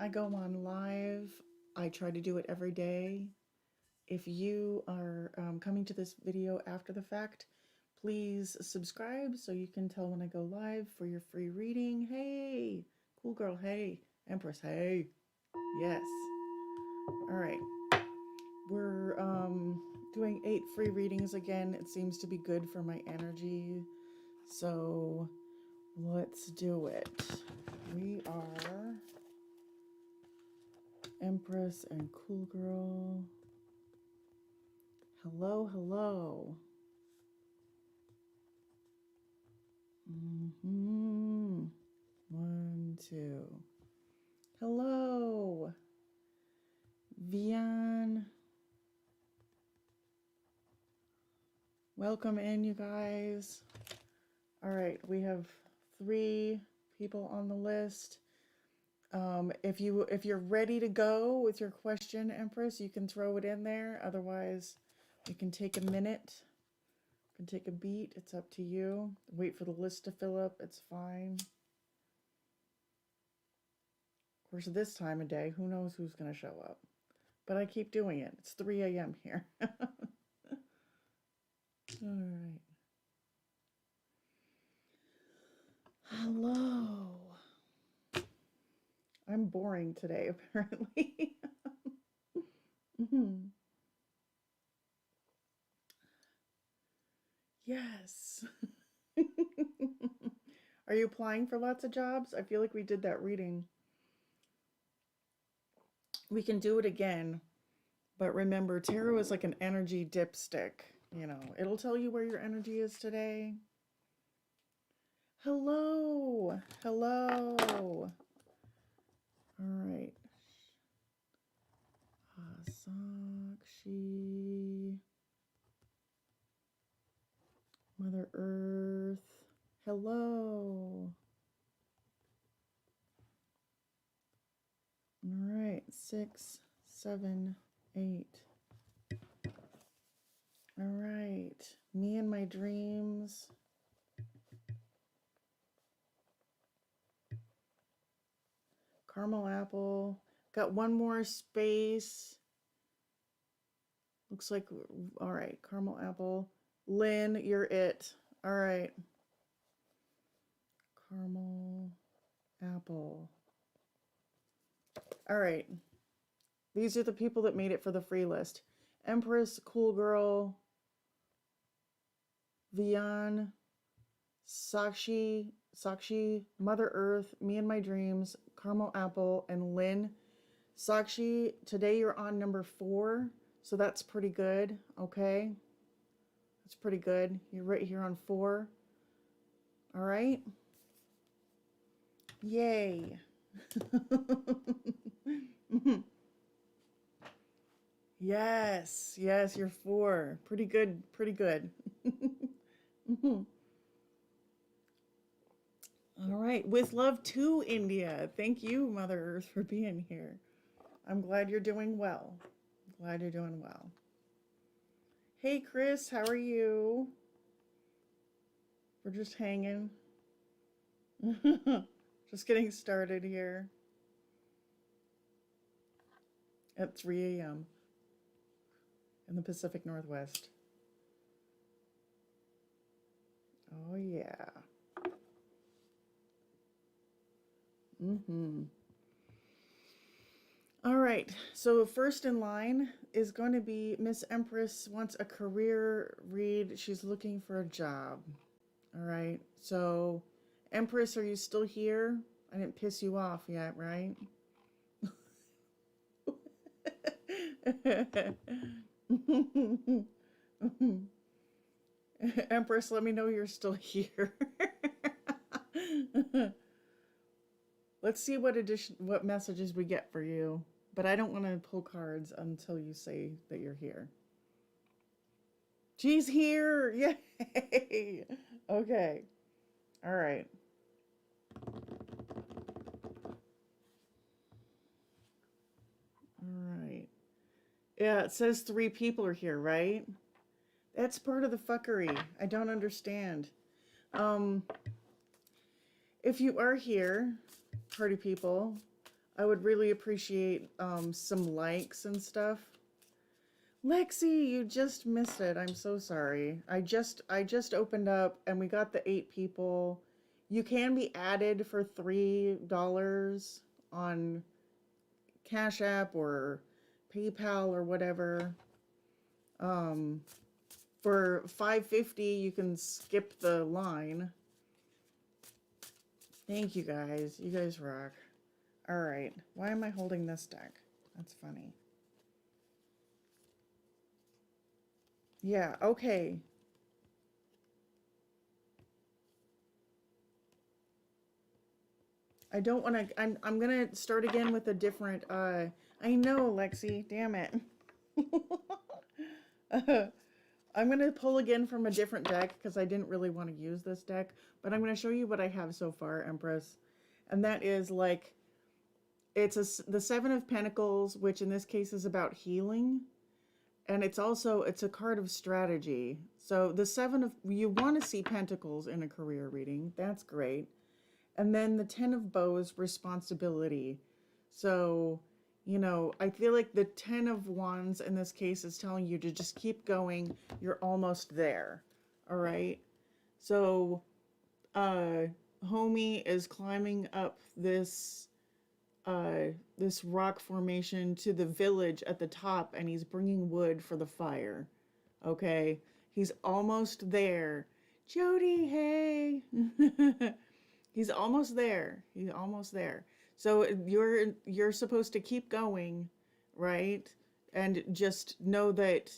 I go on live. I try to do it every day. If you are coming to this video after the fact, please subscribe so you can tell when I go live for your free reading. Hey, cool girl. Hey, Empress. Hey, yes. All right. We're doing 8 free readings again. It seems to be good for my energy. So let's do it. We are Empress and Cool Girl. Hello, hello. Mm-hmm. 1, 2. Hello, Vian. Welcome in, you guys. All right, we have 3 people on the list. If you're ready to go with your question, Empress, you can throw it in there. Otherwise, we can take a minute. You can take a beat. It's up to you. Wait for the list to fill up. It's fine. Of course, this time of day, who knows who's going to show up. But I keep doing it. It's 3 a.m. here. All right. Hello. I'm boring today, apparently. Yes. Are you applying for lots of jobs? I feel like we did that reading. We can do it again. But remember, tarot is like an energy dipstick. You know, it'll tell you where your energy is today. Hello. Hello. All right. Sakshi. Mother Earth. Hello. All right. 6, 7, 8. All right. Me and my dreams. Caramel apple. Got one more space. Looks like, all right, caramel apple. Lynn, you're it. All right. Caramel apple. All right. These are the people that made it for the free list. Empress, Cool Girl, Vian, Sakshi, Mother Earth, Me and My Dreams, Caramel Apple, and Lynn. Sakshi, today you're on number 4, so that's pretty good, okay? That's pretty good. You're right here on 4. All right? Yay. Yes, yes, you're 4. Pretty good, pretty good. All right, with love to India. Thank you, Mother Earth, for being here. I'm glad you're doing well. Glad you're doing well. Hey, Chris, how are you? We're just hanging. Just getting started here at 3 a.m. in the Pacific Northwest. Oh, yeah. All right, so first in line is going to be Miss Empress wants a career read. She's looking for a job. All right, so Empress, are you still here? I didn't piss you off yet, right? Empress, let me know you're still here. Let's see what messages we get for you. But I don't want to pull cards until you say that you're here. She's here! Yay! Okay. All right. All right. Yeah, it says 3 people are here, right? That's part of the fuckery. I don't understand. If you are here, party people, I would really appreciate some likes and stuff. Lexi, you just missed it. I'm so sorry. I just opened up and we got the 8 people. You can be added for $3 on Cash App or PayPal or whatever. For $5.50 you can skip the line. Thank you guys. You guys rock. All right. Why am I holding this deck? That's funny. Yeah, okay. I don't want to I'm going to start again with a different I know, Lexi, damn it. I'm going to pull again from a different deck because I didn't really want to use this deck, but I'm going to show you what I have so far, Empress. And that is like it's the 7 of Pentacles, which in this case is about healing. And it's a card of strategy. So the 7 of, you want to see Pentacles in a career reading. That's great. And then the 10 of Bows, responsibility. So, you know, I feel like the 10 of Wands in this case is telling you to just keep going. You're almost there. All right. So, homie is climbing up this rock formation to the village at the top, and he's bringing wood for the fire. Okay, he's almost there. Jody, hey. He's almost there. He's almost there. So you're supposed to keep going, right? And just know that,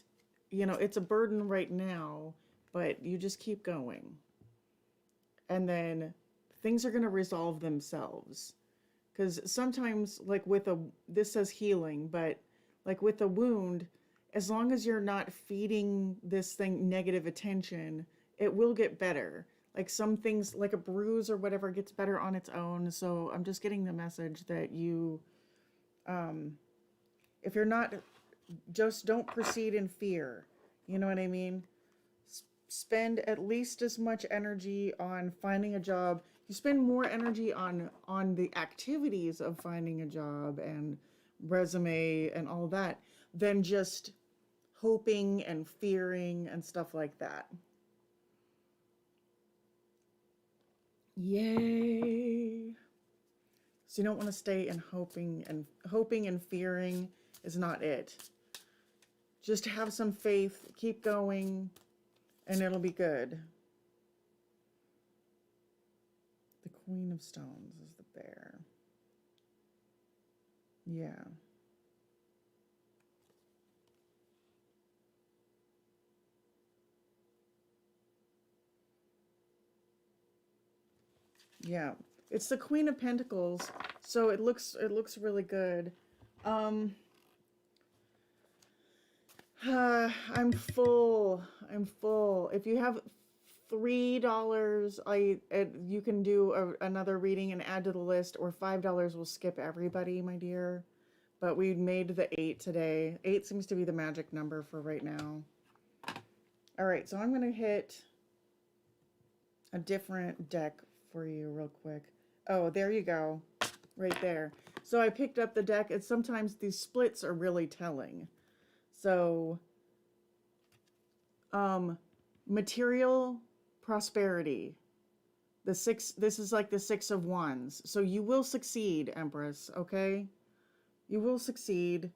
you know, it's a burden right now, but you just keep going. And then things are going to resolve themselves. Because sometimes, like this says healing, but like with a wound, as long as you're not feeding this thing negative attention, it will get better. Like some things, like a bruise or whatever, gets better on its own. So I'm just getting the message that you, if you're not, just don't proceed in fear. You know what I mean? Spend at least as much energy on finding a job. You spend more energy on the activities of finding a job and resume and all that than just hoping and fearing and stuff like that. Yay. So you don't want to stay in hoping and fearing is not it. Just have some faith, keep going, and it'll be good. The Queen of Stones is the bear. Yeah. Yeah. It's the Queen of Pentacles, so it looks really good. I'm full. If you have $3, you can do another reading and add to the list, or $5 will skip everybody, my dear. But we made the 8 today. 8 seems to be the magic number for right now. All right, so I'm going to hit a different deck for you real quick. Oh, there you go. Right there. So I picked up the deck, and sometimes these splits are really telling. So, material prosperity. This is like the 6 of Wands. So you will succeed, Empress, okay? You will succeed.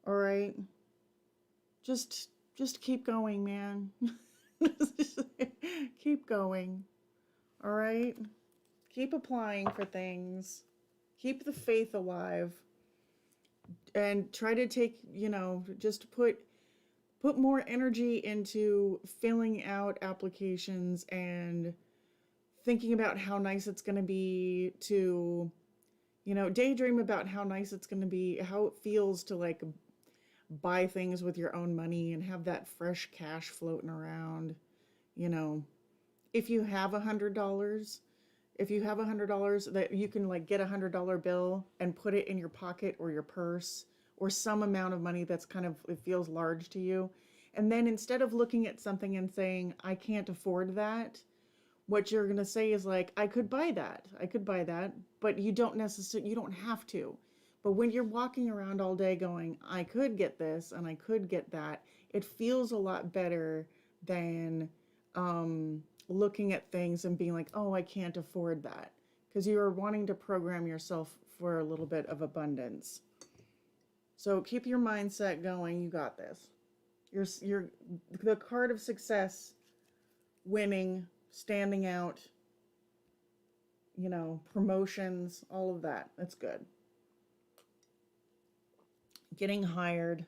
All right? Just keep going, man. Keep going. All right? Keep applying for things. Keep the faith alive. And try to take, you know, just put more energy into filling out applications and thinking about how nice it's going to be to, you know, daydream about how nice it's going to be, how it feels to like buy things with your own money and have that fresh cash floating around. You know, if you have $100, that you can like get $100 bill and put it in your pocket or your purse or some amount of money that's kind of, it feels large to you. And then instead of looking at something and saying, I can't afford that, what you're going to say is like, I could buy that. I could buy that, but you don't necessarily, you don't have to. But when you're walking around all day going, I could get this and I could get that, it feels a lot better than looking at things and being like, oh, I can't afford that. Because you are wanting to program yourself for a little bit of abundance. So keep your mindset going. You got this. You're the card of success, winning, standing out, you know, promotions, all of that. That's good. Getting hired,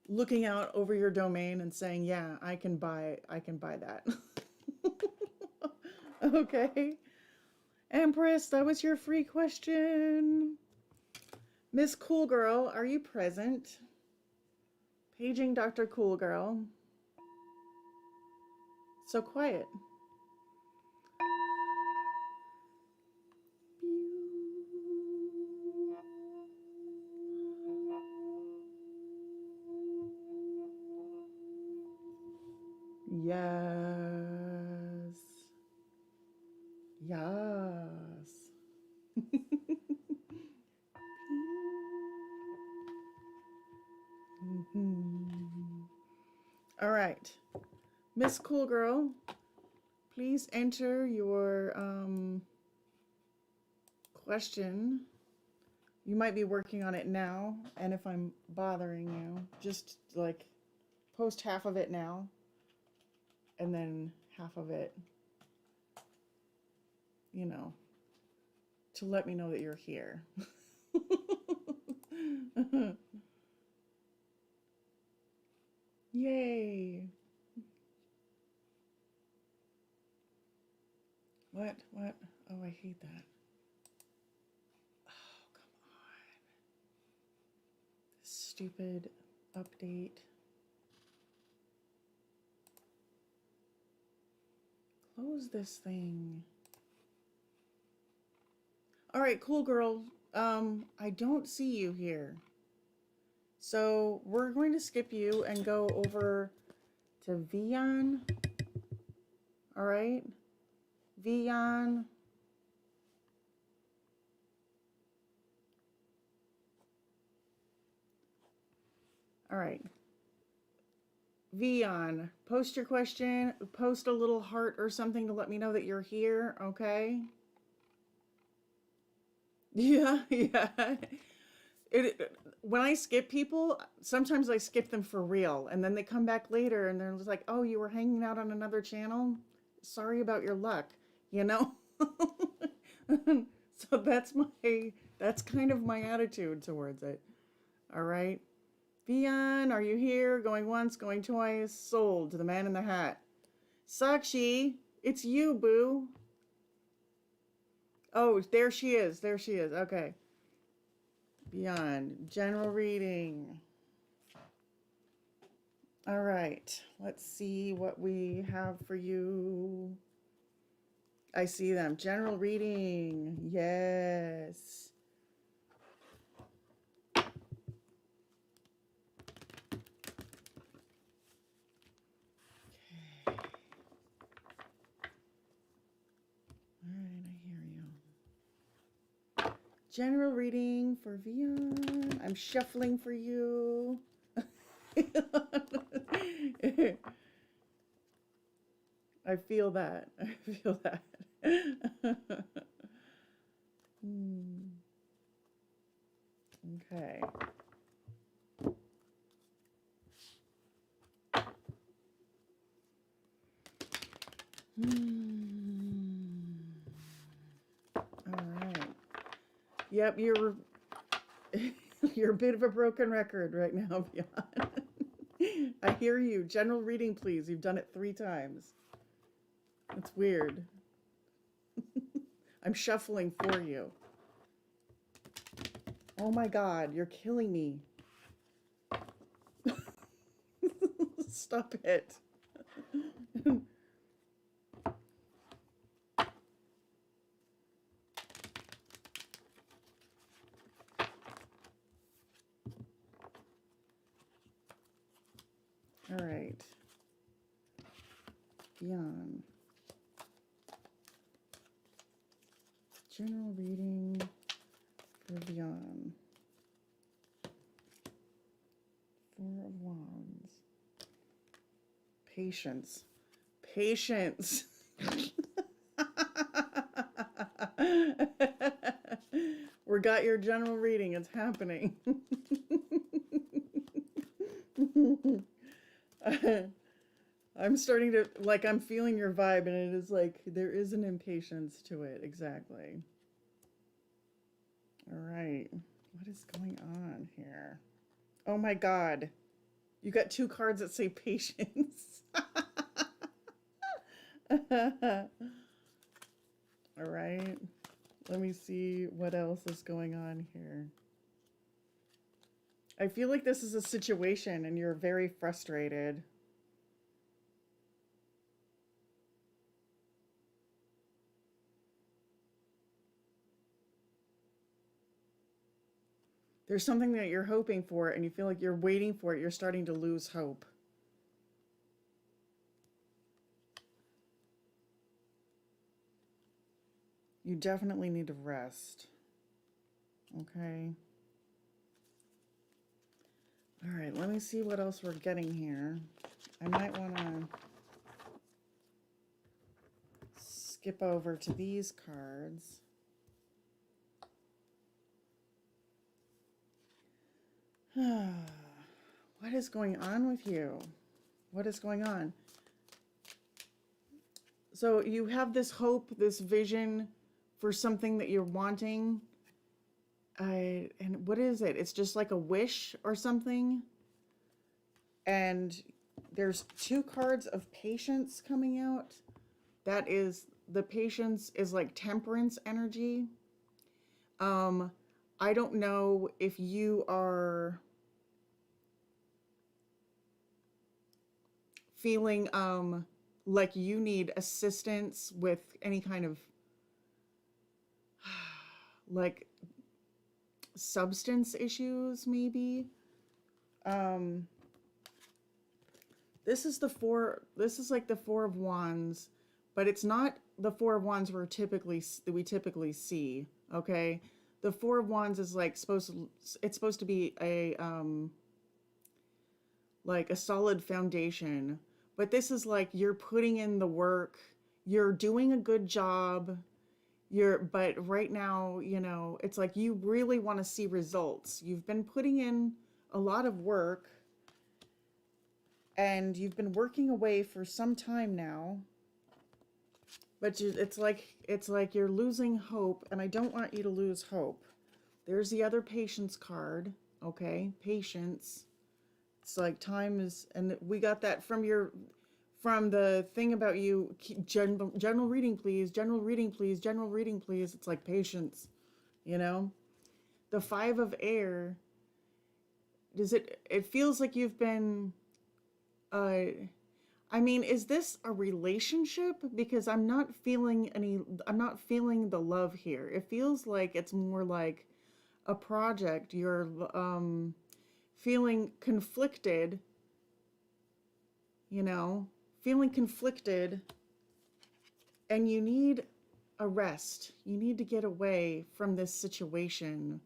looking out over your domain and saying, yeah, I can buy that. Okay. Empress, that was your free question. Miss Cool Girl, are you present? Paging Dr. Cool Girl. So quiet. Yes. Yes. All right. Miss Cool Girl, please enter your question. You might be working on it now, and if I'm bothering you, just like post half of it now, and then half of it, you know, to let me know that you're here. Yay. What? Oh, I hate that. Oh, come on. Stupid update. Close this thing. All right, Cool Girl. I don't see you here. So we're going to skip you and go over to Vian. All right. Vian. All right. Vian, post your question, post a little heart or something to let me know that you're here, okay? Yeah. When I skip people, sometimes I skip them for real, and then they come back later and they're just like, oh, you were hanging out on another channel? Sorry about your luck, you know? So that's kind of my attitude towards it. All right. Vian, are you here? Going once, going twice. Sold to the man in the hat. Sakshi, it's you, boo. Oh, there she is. There she is. Okay. Beyond general reading. All right. Let's see what we have for you. I see them. General reading. Yes. General reading for Vian. I'm shuffling for you. I feel that. I feel that. Okay. All right. Yep, you're a bit of a broken record right now, Beyond. I hear you. General reading, please. You've done it 3 times. It's weird. I'm shuffling for you. Oh my God, you're killing me. Stop it. All right. Vivian. General reading for Vivian. Four of Wands. Patience. Patience. We got your general reading. It's happening. I'm starting to, like, I'm feeling your vibe, and it is like, there is an impatience to it. Exactly. All right. What is going on here? Oh my God. You got two cards that say patience. All right. Let me see what else is going on here. I feel like this is a situation and you're very frustrated. There's something that you're hoping for and you feel like you're waiting for it. You're starting to lose hope. You definitely need to rest. Okay. All right, let me see what else we're getting here. I might want to skip over to these cards. What is going on with you? What is going on? So you have this hope, this vision for something that you're wanting. And what is it? It's just like a wish or something. And there's two cards of patience coming out. That is, the patience is like temperance energy. I don't know if you are feeling like you need assistance with any kind of like substance issues, maybe. This is like the Four of Wands, but it's not the Four of Wands we typically see. Okay, the Four of Wands is like it's supposed to be a like a solid foundation, but this is like you're putting in the work, you're doing a good job, but right now, you know, it's like you really want to see results. You've been putting in a lot of work and you've been working away for some time now, but it's like you're losing hope, and I don't want you to lose hope. There's the other patience card. Okay, patience. It's like time is, and we got that from the thing about you. General reading, please. General reading, please. General reading, please. It's like patience, you know. The Five of Air. It feels like you've been. I mean, is this a relationship? Because I'm not feeling the love here. It feels like it's more like a project. You're feeling conflicted, you know, and you need a rest. You need to get away from this situation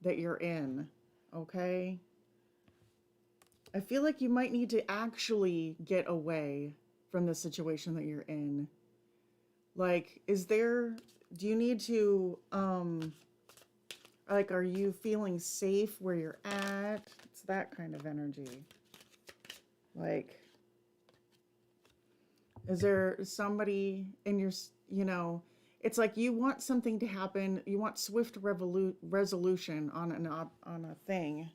that you're in, okay? I feel like you might need to actually get away from the situation that you're in. Like, do you need to, like, are you feeling safe where you're at? It's that kind of energy. Like, is there somebody in your, you know, it's like you want something to happen. You want swift resolution on a thing.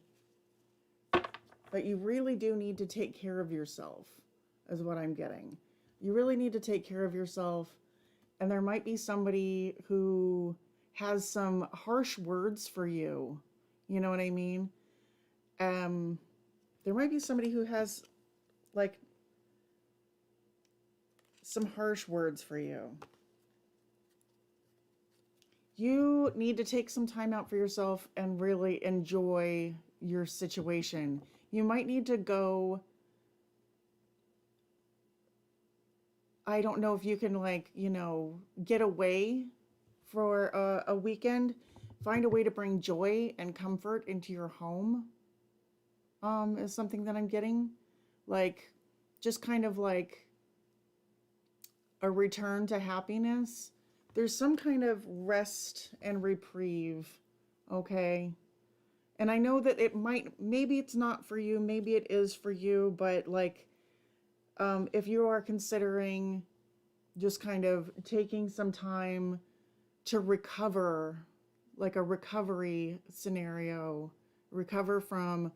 But you really do need to take care of yourself, is what I'm getting. You really need to take care of yourself. And there might be somebody who has some harsh words for you. You know what I mean? There might be somebody who has, like, some harsh words for you. You need to take some time out for yourself and really enjoy your situation. You might need to go I don't know if you can, like, get away for a weekend. Find a way to bring joy and comfort into your home, is something that I'm getting. Like, just kind of like a return to happiness. There's some kind of rest and reprieve, okay? And I know that maybe it's not for you, maybe it is for you, but like, if you are considering just kind of taking some time to recover, like a recovery scenario, recover from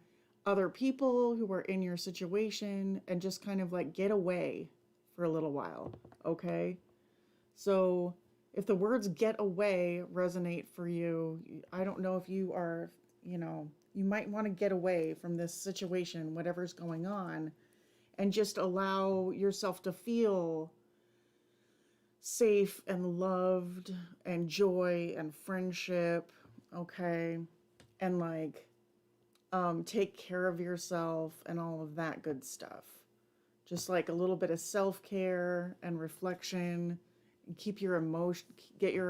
other people who are in your situation and just kind of like get away for a little while, okay? So if the words get away resonate for you, I don't know if you are, you might want to get away from this situation, whatever's going on, and just allow yourself to feel safe and loved and joy and friendship, okay? And like take care of yourself and all of that good stuff. Just like a little bit of self-care and reflection, and get your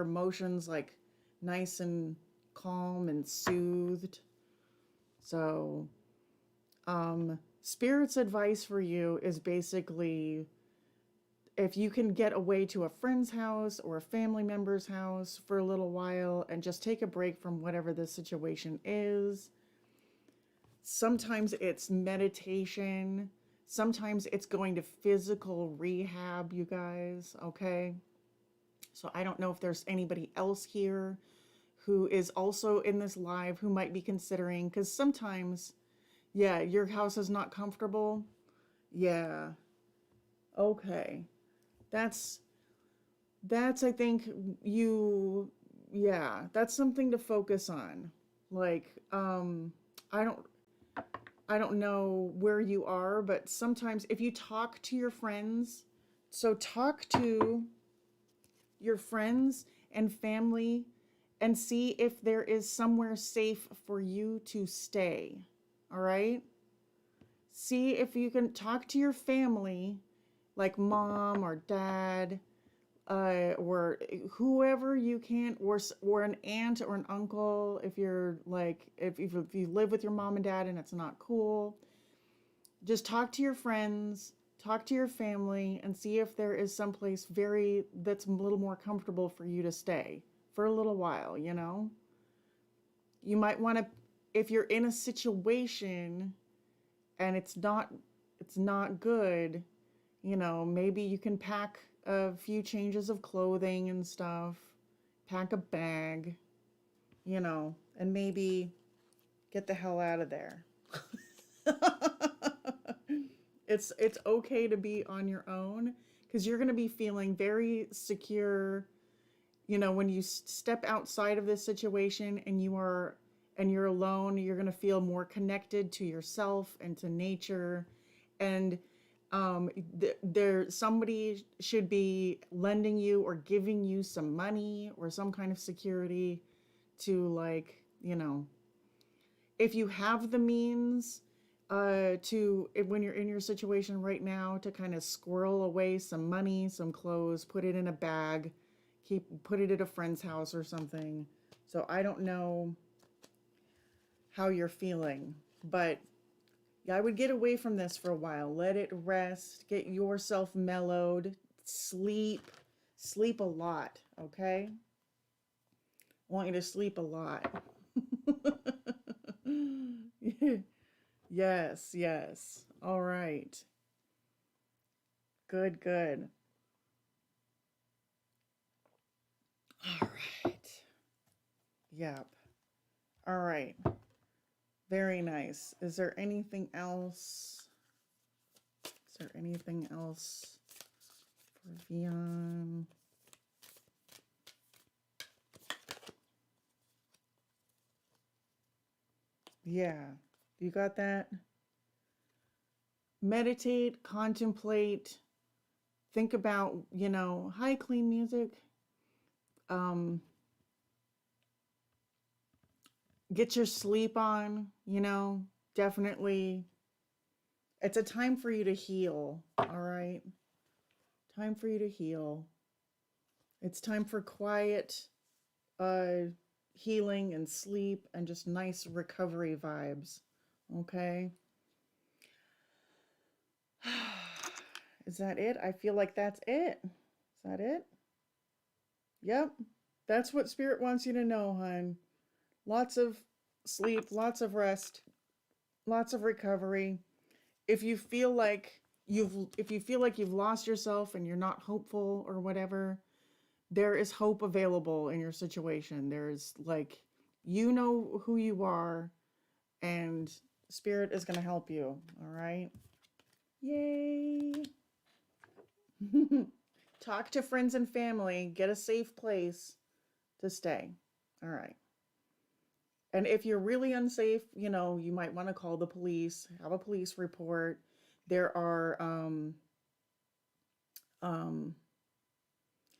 emotions like nice and calm and soothed. So Spirit's advice for you is basically, if you can get away to a friend's house or a family member's house for a little while and just take a break from whatever the situation is. Sometimes it's meditation. Sometimes it's going to physical rehab, you guys, okay? So I don't know if there's anybody else here who is also in this live who might be considering, because sometimes, yeah, your house is not comfortable. Yeah. Okay. That's I think that's something to focus on. Like, I don't know where you are, but sometimes if you talk to your friends, so talk to your friends and family and see if there is somewhere safe for you to stay. All right? See if you can talk to your family, like mom or dad, or whoever you can, or an aunt or an uncle, if you're like, if you live with your mom and dad and it's not cool. Just talk to your friends, talk to your family, and see if there is someplace that's a little more comfortable for you to stay for a little while, You might want to, if you're in a situation and it's not good, maybe you can pack a few changes of clothing and stuff, pack a bag, and maybe get the hell out of there. It's okay to be on your own, because you're going to be feeling very secure, when you step outside of this situation and you're alone, you're going to feel more connected to yourself and to nature. And somebody should be lending you or giving you some money or some kind of security to, like, if you have the means, when you're in your situation right now, to kind of squirrel away some money, some clothes, put it in a bag, put it at a friend's house or something. So I don't know how you're feeling, but I would get away from this for a while. Let it rest. Get yourself mellowed. Sleep a lot, okay? I want you to sleep a lot. Yes. All right. Good. All right. Yep. All right. Very nice. Is there anything else? For Vion? Yeah. You got that? Meditate, contemplate, think about, hi, clean music. Get your sleep on, definitely. It's a time for you to heal, all right? Time for you to heal. It's time for quiet healing and sleep and just nice recovery vibes. Okay? Is that it? I feel like that's it. Is that it? Yep. That's what Spirit wants you to know, hon. Lots of sleep, lots of rest, lots of recovery. If you feel like you've lost yourself and you're not hopeful or whatever, there is hope available in your situation. There's like, you know who you are, and Spirit is going to help you. All right? Yay. Talk to friends and family. Get a safe place to stay. All right. And if you're really unsafe, you know, you might want to call the police, have a police report. There are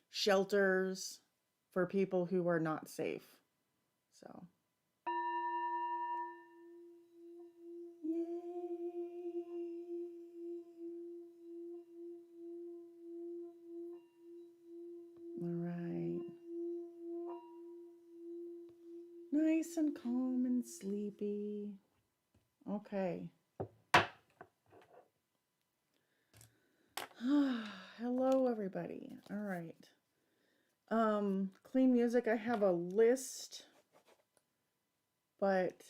shelters for people who are not safe. So, yay. All right. Nice and calm and sleepy. Okay. Hello, everybody. All right. Clean music. I have a list, but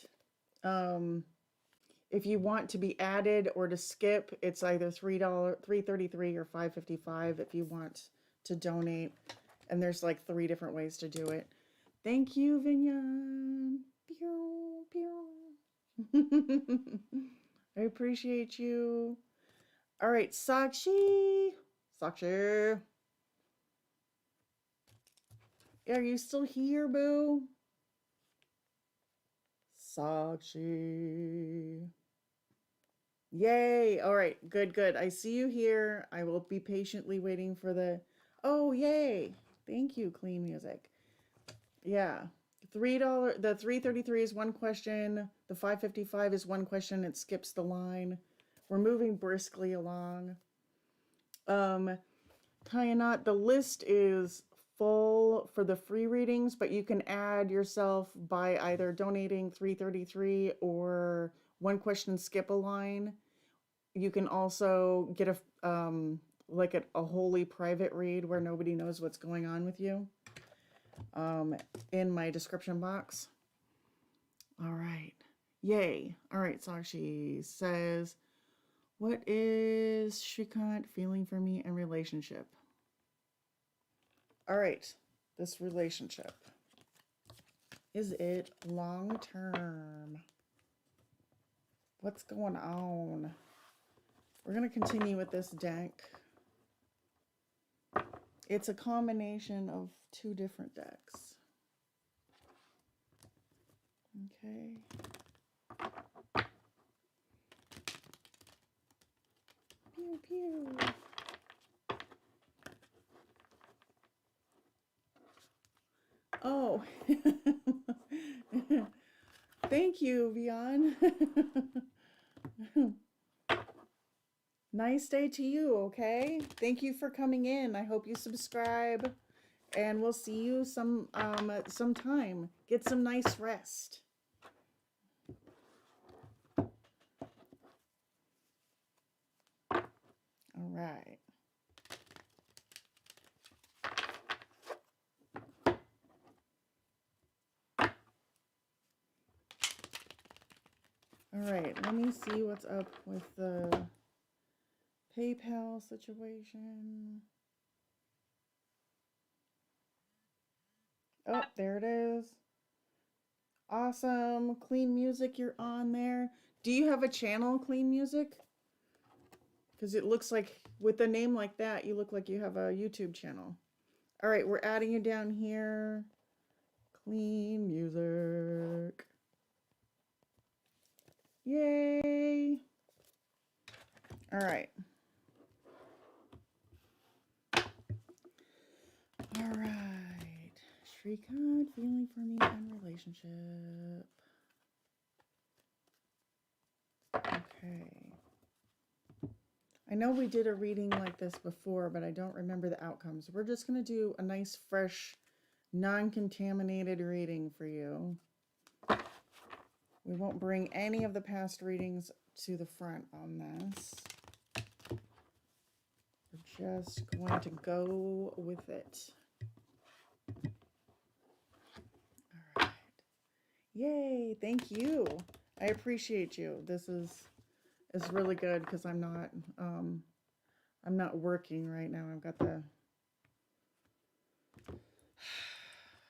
if you want to be added or to skip, it's either $3.33 or $5.55 if you want to donate. And there's like 3 different ways to do it. Thank you, Vinyan. Pew, pew. I appreciate you. All right, Sakshi. Sakshi. Are you still here, boo? Sakshi. Yay. All right, good, good. I see you here. I will be patiently waiting for the... Oh, yay. Thank you, clean music. Yeah. $3. The $3.33 is one question. The $5.55 is one question. It skips the line. We're moving briskly along. Kayanat, the list is full for the free readings, but you can add yourself by either donating $3.33 or one question, skip a line. You can also get a holy private read where nobody knows what's going on with you in my description box. All right. Yay. All right. Sakshi says, what is Shrikant feeling for me in relationship? All right. This relationship. Is it long term? What's going on? We're going to continue with this deck. It's a combination of 2 different decks. Okay. Pew, pew. Oh. Thank you, Vian. Nice day to you, okay? Thank you for coming in. I hope you subscribe, and we'll see you sometime. Get some nice rest. All right. All right, let me see what's up with the PayPal situation. Oh, there it is. Awesome. Clean Music, you're on there. Do you have a channel, Clean Music? Because it looks like, with a name like that, you look like you have a YouTube channel. All right, we're adding you down here. Clean Music. Yay. All right. All right. Shrikant, feeling for me in relationship. Okay. I know we did a reading like this before, but I don't remember the outcomes. We're just going to do a nice, fresh, non-contaminated reading for you. We won't bring any of the past readings to the front on this. We're just going to go with it. All right. Yay, thank you. I appreciate you. This is really good because I'm not working right now. I've got the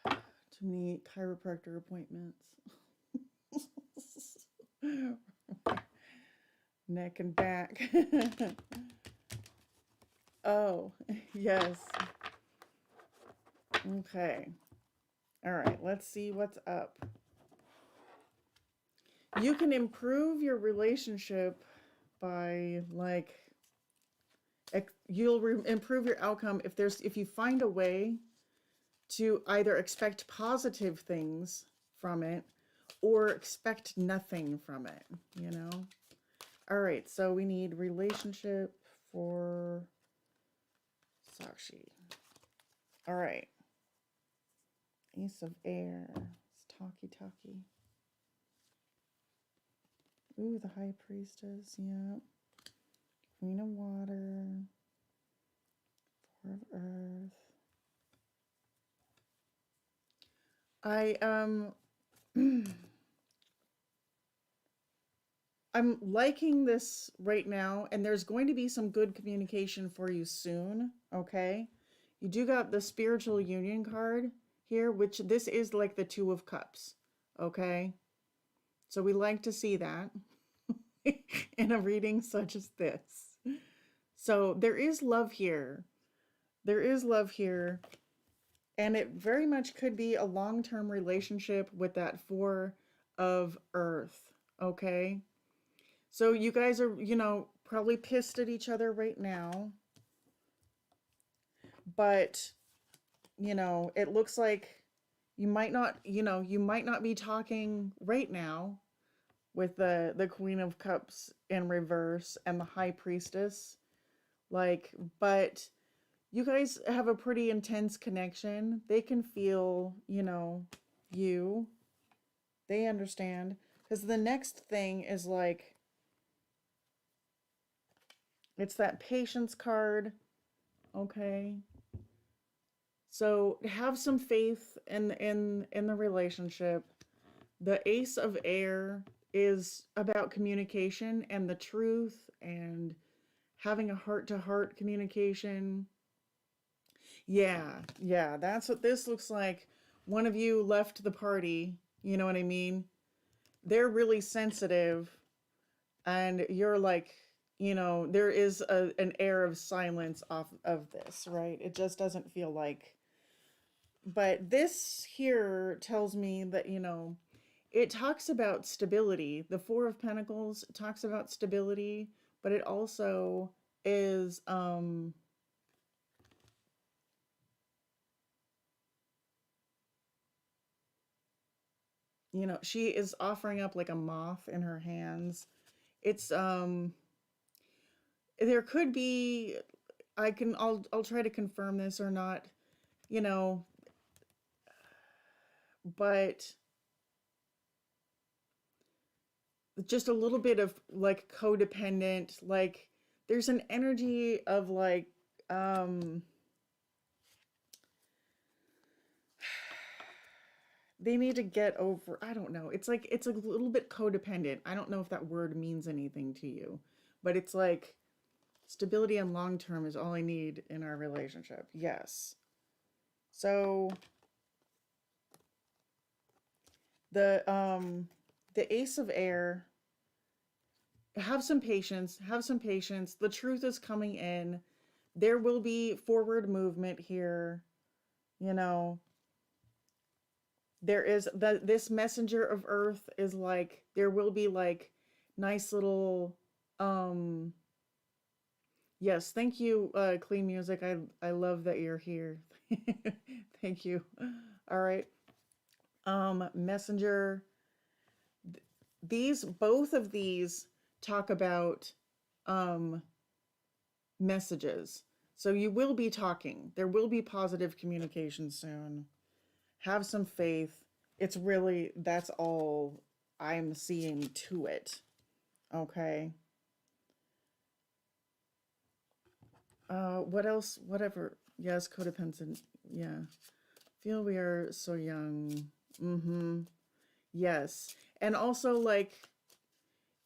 too many chiropractor appointments. Neck and back. Oh, yes. Okay. All right, let's see what's up. You can improve your relationship by like you'll improve your outcome if you find a way to either expect positive things from it or expect nothing from it, you know? All right, so we need relationship for Sakshi. All right. Ace of Air. It's talky. Ooh, the High Priestess, yeah. Queen of Water. Four of Earth. I'm liking this right now, and there's going to be some good communication for you soon, okay? You do got the Spiritual Union card here, which this is like the Two of Cups, okay? So we like to see that in a reading such as this. So there is love here. There is love here. And it very much could be a long-term relationship with that Four of Earth, okay? So you guys are, you know, probably pissed at each other right now. But, you know, it looks like you might not, you might not be talking right now with the Queen of Cups in reverse and the High Priestess. Like, but you guys have a pretty intense connection. They can feel, you. They understand. Because the next thing is like, it's that patience card. Okay. So have some faith in the relationship. The Ace of Air is about communication and the truth and having a heart-to-heart communication. Yeah, that's what this looks like. One of you left the party, you know what I mean? They're really sensitive, and you're like, there is an air of silence off of this, right? It just doesn't feel like. But this here tells me that, it talks about stability. The Four of Pentacles talks about stability, but it also is, she is offering up like a moth in her hands. It's there could be, I'll try to confirm this or not, but just a little bit of like codependent, like there's an energy of like they need to get over, I don't know. It's like, it's a little bit codependent. I don't know if that word means anything to you, but it's like stability and long-term is all I need in our relationship. Yes. So the Ace of Air, have some patience, The truth is coming in. There will be forward movement here, there is this messenger of earth is like, there will be like nice little yes, thank you, Clean Music. I love that you're here. Thank you. All right. Messenger, both of these talk about messages. So you will be talking. There will be positive communication soon. Have some faith. It's really, that's all I'm seeing to it. Okay. What else? Whatever. Yes, codependent. Yeah. Feel we are so young. Mm-hmm. Yes. And also, like,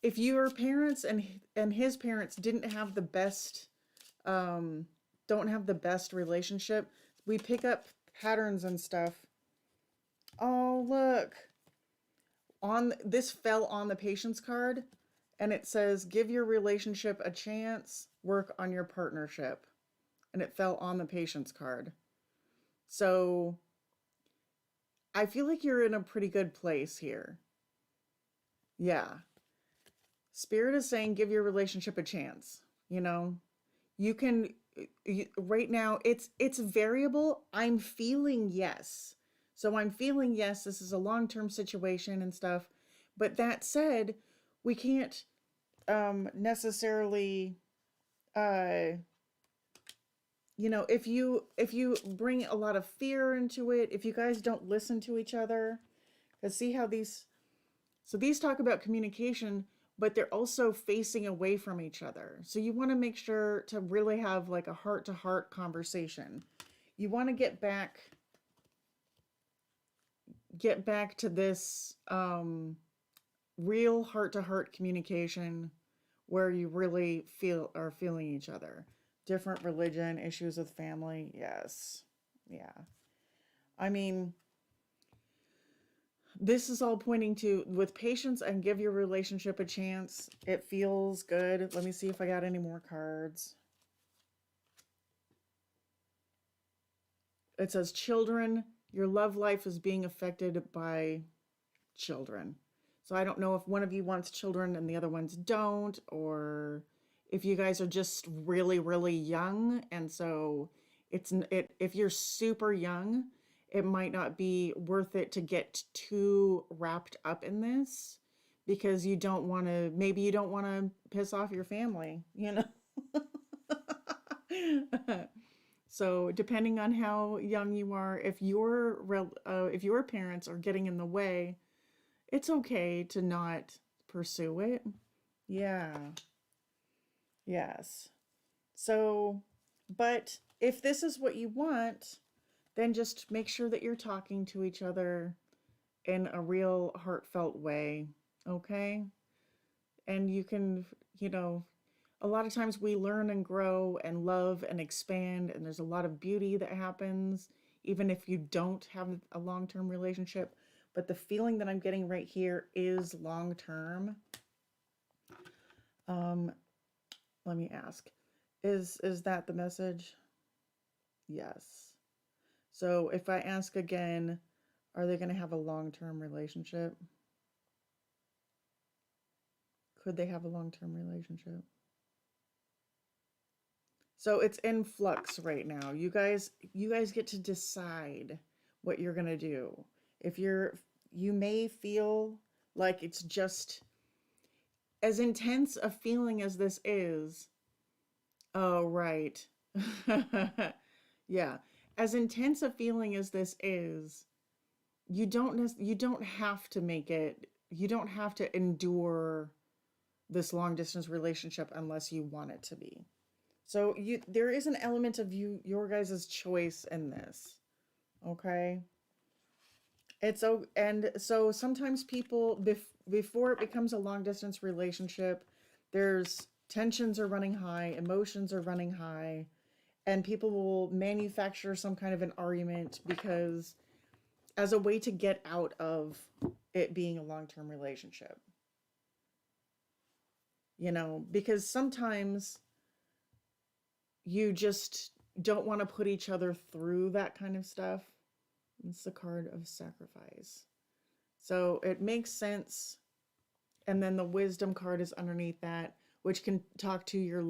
if your parents and his parents didn't have the best, um, don't have the best relationship, we pick up patterns and stuff. Oh, look. On this fell on the patient's card, and it says, give your relationship a chance, work on your partnership. And it fell on the patient's card. So I feel like you're in a pretty good place here. Yeah. Spirit is saying give your relationship a chance. You know, you can right now it's variable. I'm feeling yes. So I'm feeling yes, this is a long-term situation and stuff. But that said, we can't necessarily you know, if you bring a lot of fear into it, if you guys don't listen to each other, because see how these, so these talk about communication, but they're also facing away from each other. So you want to make sure to really have like a heart-to-heart conversation. You want to get back to this real heart-to-heart communication where you really are feeling each other. Different religion, issues with family. Yes. Yeah. I mean, this is all pointing to with patience and give your relationship a chance. It feels good. Let me see if I got any more cards. It says children, your love life is being affected by children. So I don't know if one of you wants children and the other ones don't, or if you guys are just really, really young. And so if you're super young, it might not be worth it to get too wrapped up in this because you don't want to, maybe you don't want to piss off your family, you know? So depending on how young you are, if your parents are getting in the way, it's okay to not pursue it. Yeah. Yes. So, but if this is what you want, then just make sure that you're talking to each other in a real heartfelt way. Okay? And you can, you know, a lot of times we learn and grow and love and expand, and there's a lot of beauty that happens, even if you don't have a long term relationship. But the feeling that I'm getting right here is long term. Um, let me ask. Is that the message? Yes. So if I ask again, are they going to have a long-term relationship? Could they have a long-term relationship? So it's in flux right now. You guys get to decide what you're going to do. If you may feel like it's just as intense a feeling as this is. Oh, right. Yeah. As intense a feeling as this is, you don't have to make it, you don't have to endure this long distance relationship unless you want it to be. So there is an element of your guys' choice in this. Okay? And so sometimes people before it becomes a long distance relationship, there's tensions are running high, emotions are running high, and people will manufacture some kind of an argument because as a way to get out of it being a long-term relationship. You know, because sometimes you just don't want to put each other through that kind of stuff. It's the card of sacrifice. So it makes sense. And then the wisdom card is underneath that, which can talk to your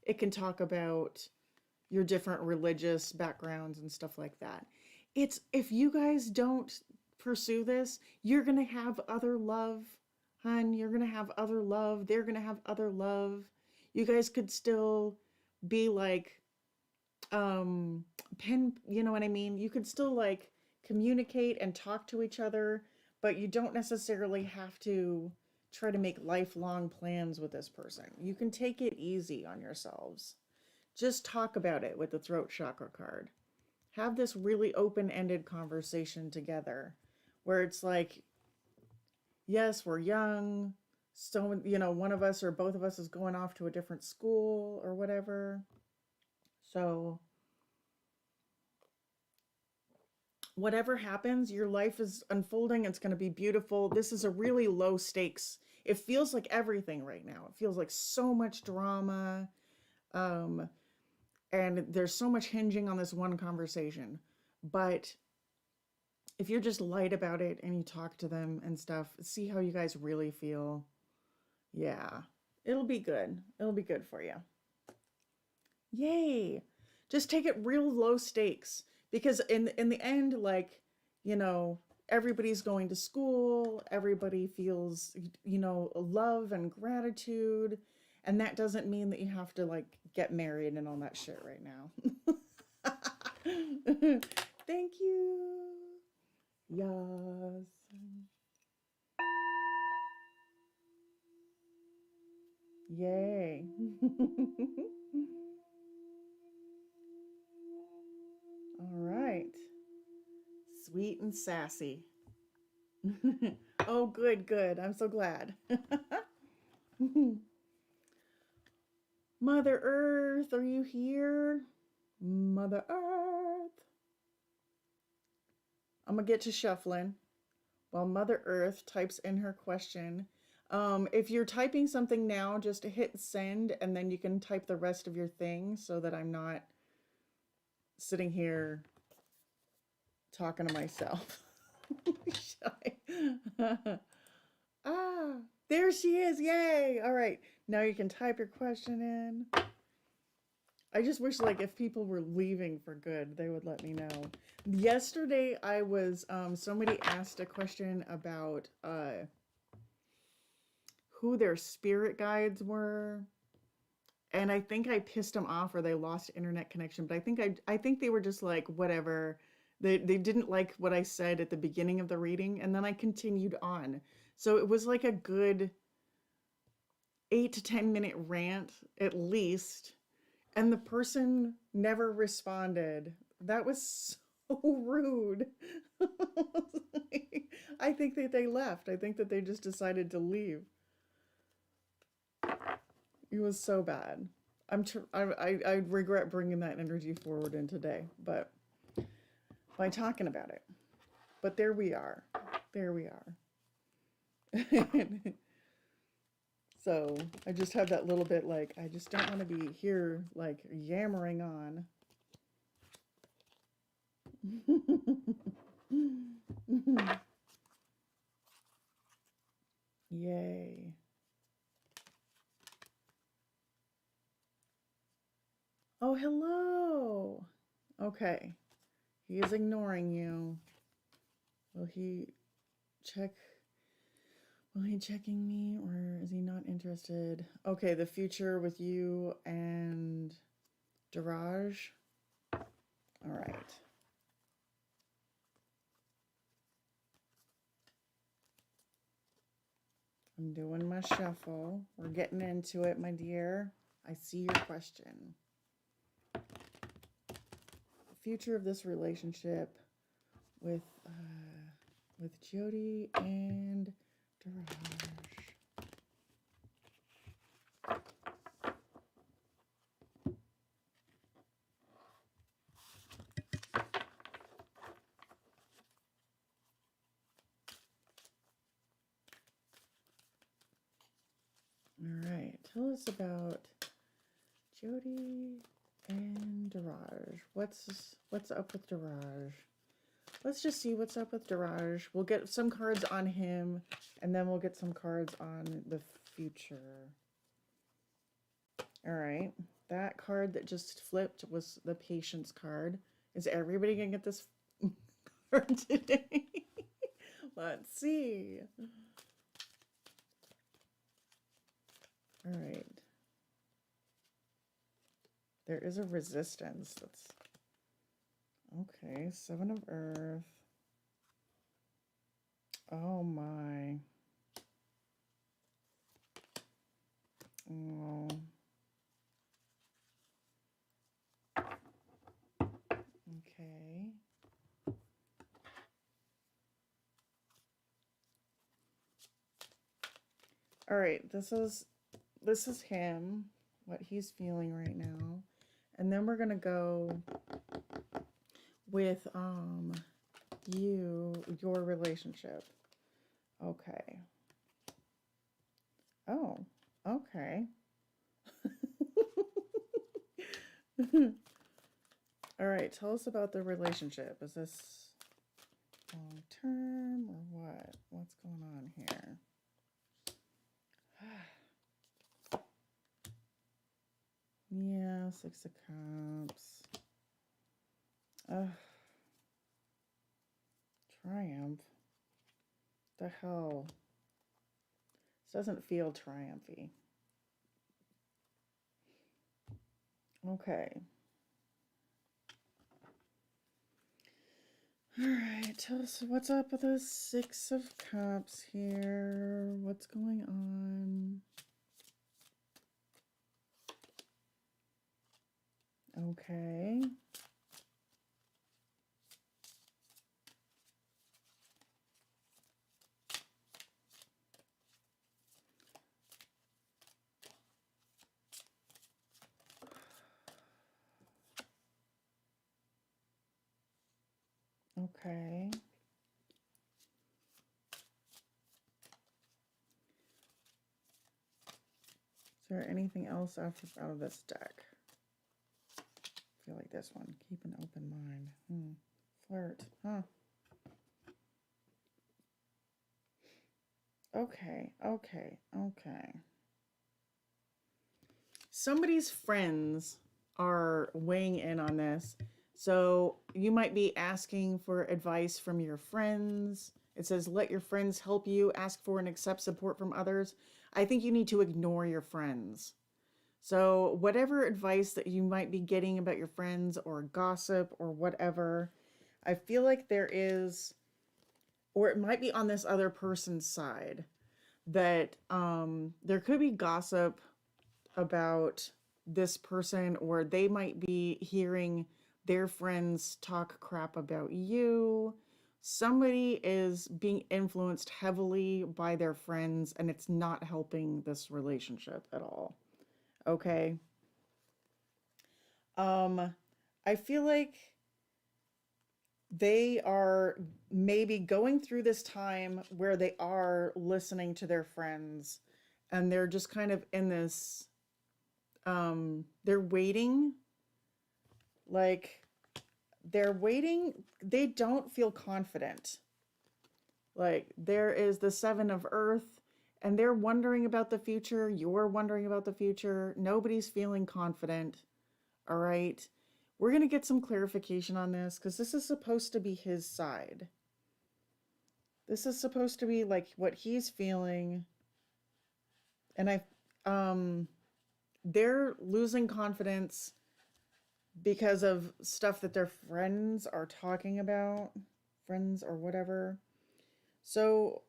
it can talk about your different religious backgrounds and stuff like that. It's if you guys don't pursue this, you're going to have other love, hun. You're going to have other love. They're going to have other love. You guys could still be like pen, you know what I mean? You could still like communicate and talk to each other, but you don't necessarily have to try to make lifelong plans with this person. You can take it easy on yourselves. Just talk about it with the throat chakra card. Have this really open-ended conversation together where it's like, yes, we're young, so one of us or both of us is going off to a different school or whatever. So whatever happens, your life is unfolding. It's going to be beautiful. This is a really low stakes. It feels like everything right now. It feels like so much drama. Um, and there's so much hinging on this one conversation. But if you're just light about it and you talk to them and stuff, see how you guys really feel. Yeah, it'll be good. It'll be good for you. Yay. Just take it real low stakes because in the end, like, you know, everybody's going to school, everybody feels, love and gratitude, and that doesn't mean that you have to like get married and all that shit right now. Thank you. Yes. Yay. All right. Sweet and sassy. Oh, good, good. I'm so glad. Mother Earth, are you here? Mother Earth. I'm going to get to shuffling while Mother Earth types in her question. If you're typing something now, just hit send and then you can type the rest of your thing so that I'm not sitting here talking to myself. Ah, there she is. Yay. All right. Now you can type your question in. I just wish like if people were leaving for good, they would let me know. Yesterday I was somebody asked a question about who their spirit guides were. And I think I pissed them off or they lost internet connection, but I think they were just like whatever. They didn't like what I said at the beginning of the reading and then I continued on. So it was like a good 8 to 10 minute rant at least. And the person never responded. That was so rude. I think that they left. I think that they just decided to leave. It was so bad. I regret bringing that energy forward in today, but by talking about it. But there we are. There we are. So I just have that little bit like, I just don't want to be here like yammering on. Yay. Oh, hello. Okay. He is ignoring you. Will he check? Will he checking me or is he not interested? Okay, the future with you and Daraj. All right. I'm doing my shuffle. We're getting into it, my dear. I see your question. The future of this relationship with Jody and Daraj. All right, tell us about Jody and Daraj. What's up with Daraj? Let's just see what's up with Daraj. We'll get some cards on him, and then we'll get some cards on the future. All right, that card that just flipped was the Patience card. Is everybody gonna get this card today? Let's see. All right. There is a resistance. That's okay. Seven of Earth. Oh my. Oh. Okay. All right, this is him, what he's feeling right now. And then we're going to go with your relationship. Okay. Oh, okay. All right, tell us about the relationship. Is this long term or what? What's going on here? Yeah, Six of Cups. Triumph. The hell? This doesn't feel triumphy. Okay. All right, tell us what's up with the Six of Cups here. What's going on? Okay. Okay. Is there anything else out of this deck? I feel like this one. Keep an open mind. Flirt. Huh. Okay. Okay. Okay. Somebody's friends are weighing in on this. So you might be asking for advice from your friends. It says, let your friends help you, ask for and accept support from others. I think you need to ignore your friends. So whatever advice that you might be getting about your friends or gossip or whatever, I feel like there is, or it might be on this other person's side, that there could be gossip about this person, or they might be hearing their friends talk crap about you. Somebody is being influenced heavily by their friends, and it's not helping this relationship at all. Okay. I feel like they are maybe going through this time where they are listening to their friends, and they're just kind of in this they're waiting. Like, they're waiting. They don't feel confident. Like, there is the Seven of Earth, and they're wondering about the future. You're wondering about the future. Nobody's feeling confident. All right. We're going to get some clarification on this, because this is supposed to be his side. This is supposed to be like what he's feeling. And they're losing confidence because of stuff that their friends are talking about, friends or whatever. So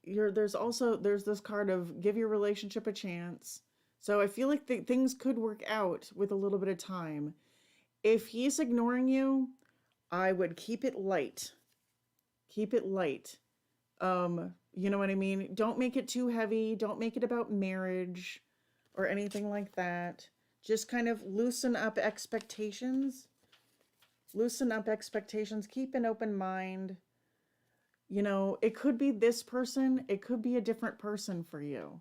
there's this card of give your relationship a chance. So I feel like things could work out with a little bit of time. If he's ignoring you, I would keep it light. Keep it light. You know what I mean? Don't make it too heavy. Don't make it about marriage or anything like that. Just kind of loosen up expectations. Loosen up expectations. Keep an open mind. You know, it could be this person. It could be a different person for you.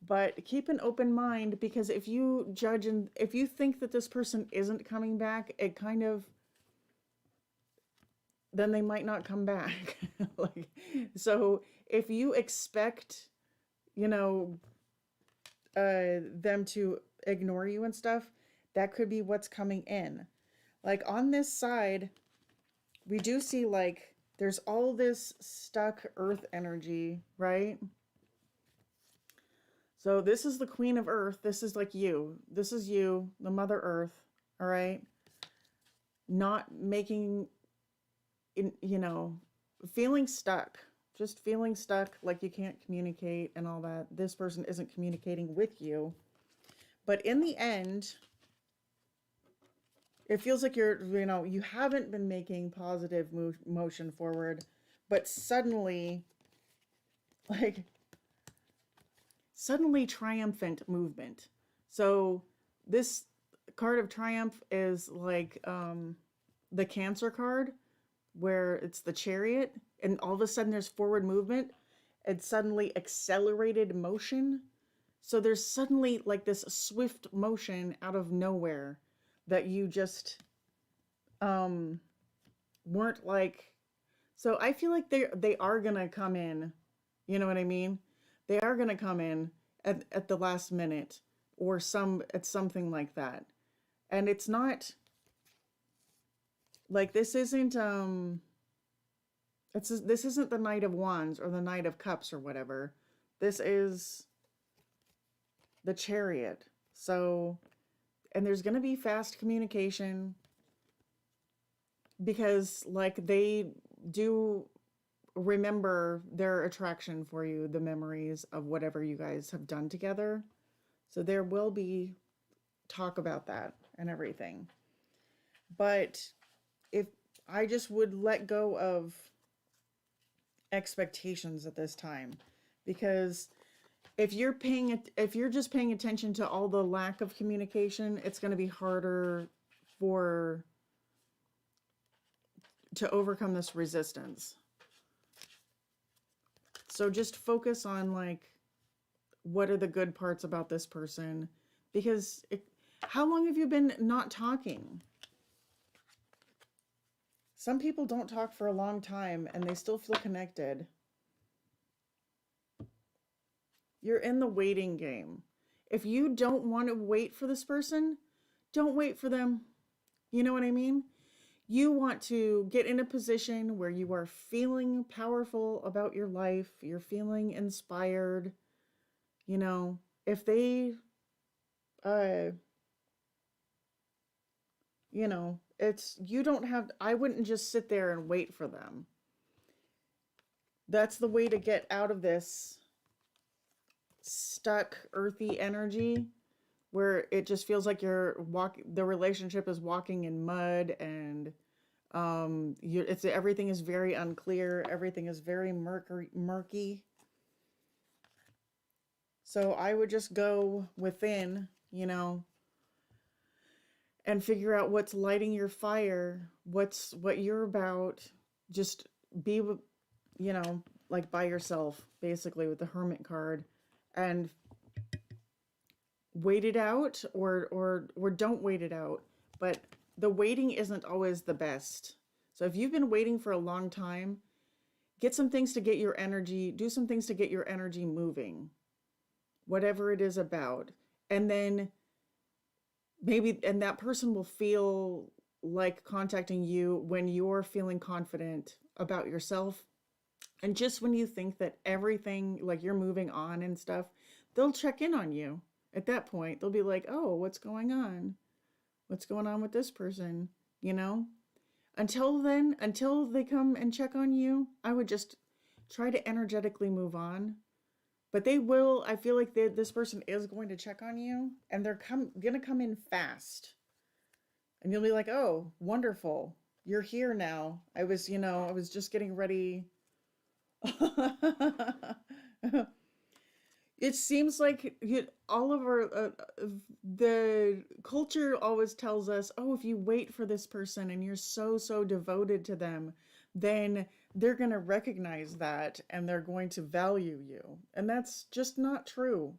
But keep an open mind, because if you judge and if you think that this person isn't coming back, it kind of, then they might not come back. Like, so if you expect, you know, them to ignore you and stuff, that could be what's coming in. Like, on this side, we do see, like, there's all this stuck earth energy, right? So this is the Queen of Earth. This is like you. This is you, the Mother Earth. All right. Not making, feeling stuck. Just feeling stuck, like you can't communicate and all that. This person isn't communicating with you. But in the end, it feels like you haven't been making positive motion forward, but like, suddenly triumphant movement. So this card of triumph is like the Cancer card, where it's the Chariot, and all of a sudden there's forward movement and suddenly accelerated motion. So there's suddenly like this swift motion out of nowhere that you just weren't like. So I feel like they are gonna come in. You know what I mean? They are gonna come in at the last minute, or at something like that. And it's not like this isn't the Knight of Wands or the Knight of Cups or whatever. This is the Chariot. So, and there's going to be fast communication, because like they do remember their attraction for you, the memories of whatever you guys have done together. So there will be talk about that and everything. But if I just would let go of expectations at this time, because if you're just paying attention to all the lack of communication, it's going to be harder to overcome this resistance. So just focus on like, what are the good parts about this person? Because how long have you been not talking? Some people don't talk for a long time and they still feel connected. You're in the waiting game. If you don't want to wait for this person, don't wait for them. You know what I mean? You want to get in a position where you are feeling powerful about your life. You're feeling inspired. You know, if they, you don't have, I wouldn't just sit there and wait for them. That's the way to get out of this stuck earthy energy, where it just feels like the relationship is walking in mud, and everything is very unclear, everything is very murky. So I would just go within, and figure out what's lighting your fire, what you're about. Just be, like by yourself, basically, with the Hermit card, and wait it out, or don't wait it out. But the waiting isn't always the best. So if you've been waiting for a long time, get some things to get your energy, do some things to get your energy moving, whatever it is about. And then and that person will feel like contacting you when you're feeling confident about yourself. And just when you think that everything, like you're moving on and stuff, they'll check in on you. At that point, they'll be like, oh, what's going on? What's going on with this person? Until then, until they come and check on you, I would just try to energetically move on. But they will, I feel like this person is going to check on you, and they're going to come in fast. And you'll be like, oh, wonderful. You're here now. I was just getting ready. It seems like all of the culture always tells us, oh, if you wait for this person and you're so devoted to them, then they're going to recognize that and they're going to value you. And that's just not true.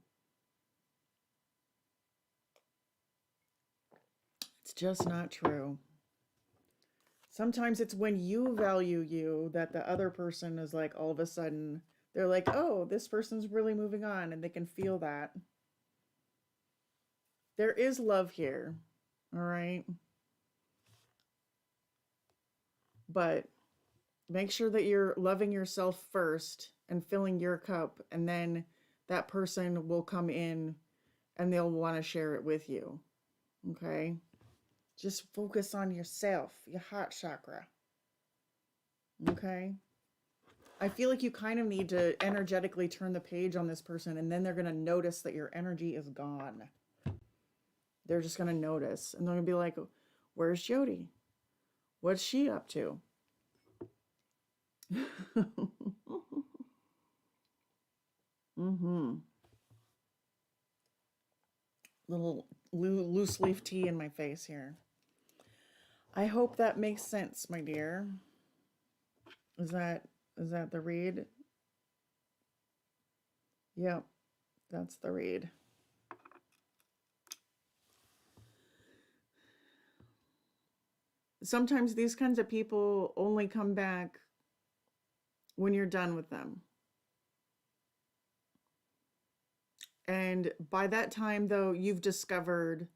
It's just not true. Sometimes it's when you value you that the other person is like, all of a sudden, they're like, oh, this person's really moving on, and they can feel that. There is love here, all right? But make sure that you're loving yourself first and filling your cup, and then that person will come in and they'll want to share it with you. Okay? Just focus on yourself, your heart chakra. Okay? I feel like you kind of need to energetically turn the page on this person, and then they're going to notice that your energy is gone. They're just going to notice. And they're going to be like, where's Jody? What's she up to? Mm-hmm. Little loose leaf tea in my face here. I hope that makes sense, my dear. Is that the read? Yep, that's the read. Sometimes these kinds of people only come back when you're done with them. And by that time, though, you've discovered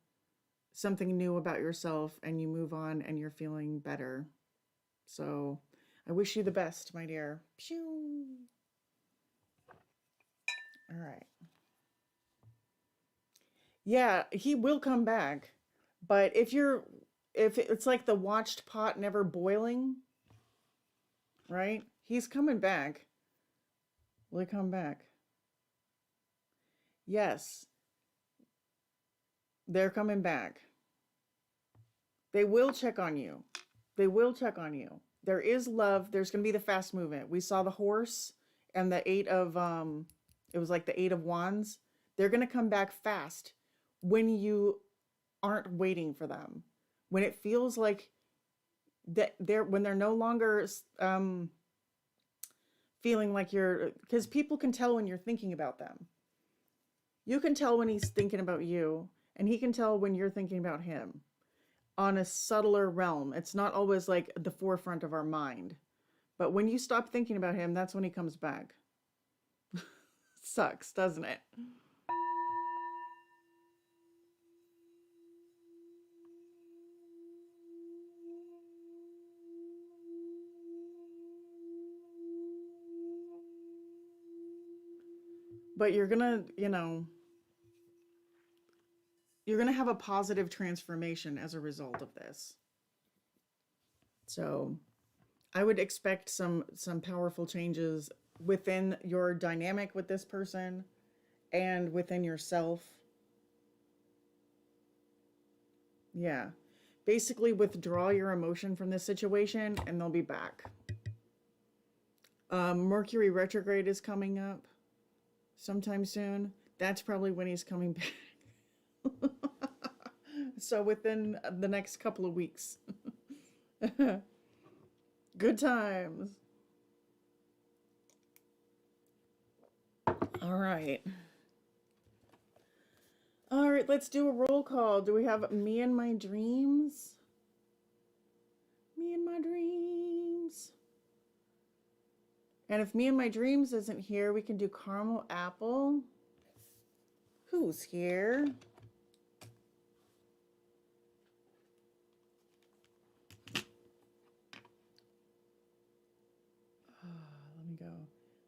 something new about yourself and you move on and you're feeling better. So I wish you the best, my dear. Pew. All right. Yeah, he will come back. But if it's like the watched pot never boiling, right? He's coming back. Will he come back? Yes. They're coming back. They will check on you. They will check on you. There is love. There's going to be the fast movement. We saw the horse and the eight of, it was like the 8 of wands. They're going to come back fast when you aren't waiting for them. When it feels like that when they're no longer, feeling like you're, because people can tell when you're thinking about them. You can tell when he's thinking about you, and he can tell when you're thinking about him on a subtler realm. It's not always like the forefront of our mind. But when you stop thinking about him, that's when he comes back. Sucks, doesn't it? But you're gonna, you're gonna have a positive transformation as a result of this. So I would expect some powerful changes within your dynamic with this person and within yourself. Yeah. Basically withdraw your emotion from this situation and they'll be back. Mercury retrograde is coming up sometime soon. That's probably when he's coming back. So within the next couple of weeks. Good times. All right. All right, let's do a roll call. Do we have me and my dreams? Me and my dreams. And if me and my dreams isn't here, we can do caramel apple. Who's here? Let me go.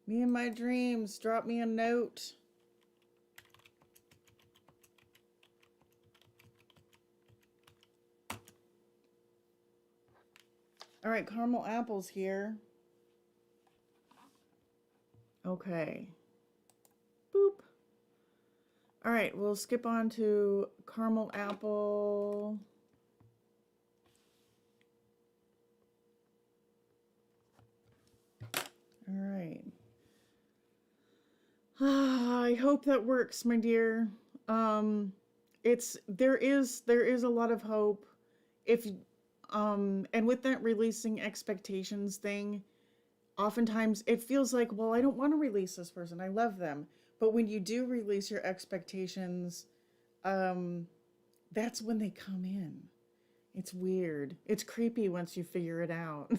Me and my dreams. Drop me a note. All right, caramel apple's here. Okay. Boop. All right, we'll skip on to caramel apple. All right. I hope that works, my dear. There is a lot of hope. If and with that releasing expectations thing, oftentimes it feels like, well, I don't want to release this person. I love them. But when you do release your expectations, that's when they come in. It's weird. It's creepy once you figure it out.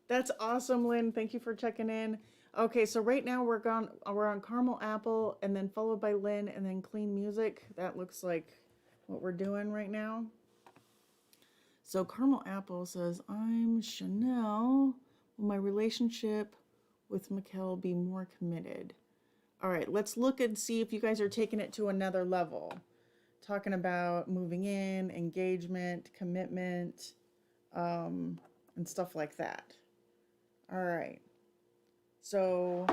That's awesome, Lynn. Thank you for checking in. Okay, so right now we're on caramel apple, and then followed by Lynn, and then clean music. That looks like what we're doing right now. So caramel apple says, I'm Chanel. Will my relationship with Mikkel be more committed? All right, let's look and see if you guys are taking it to another level. Talking about moving in, engagement, commitment, and stuff like that. All right. So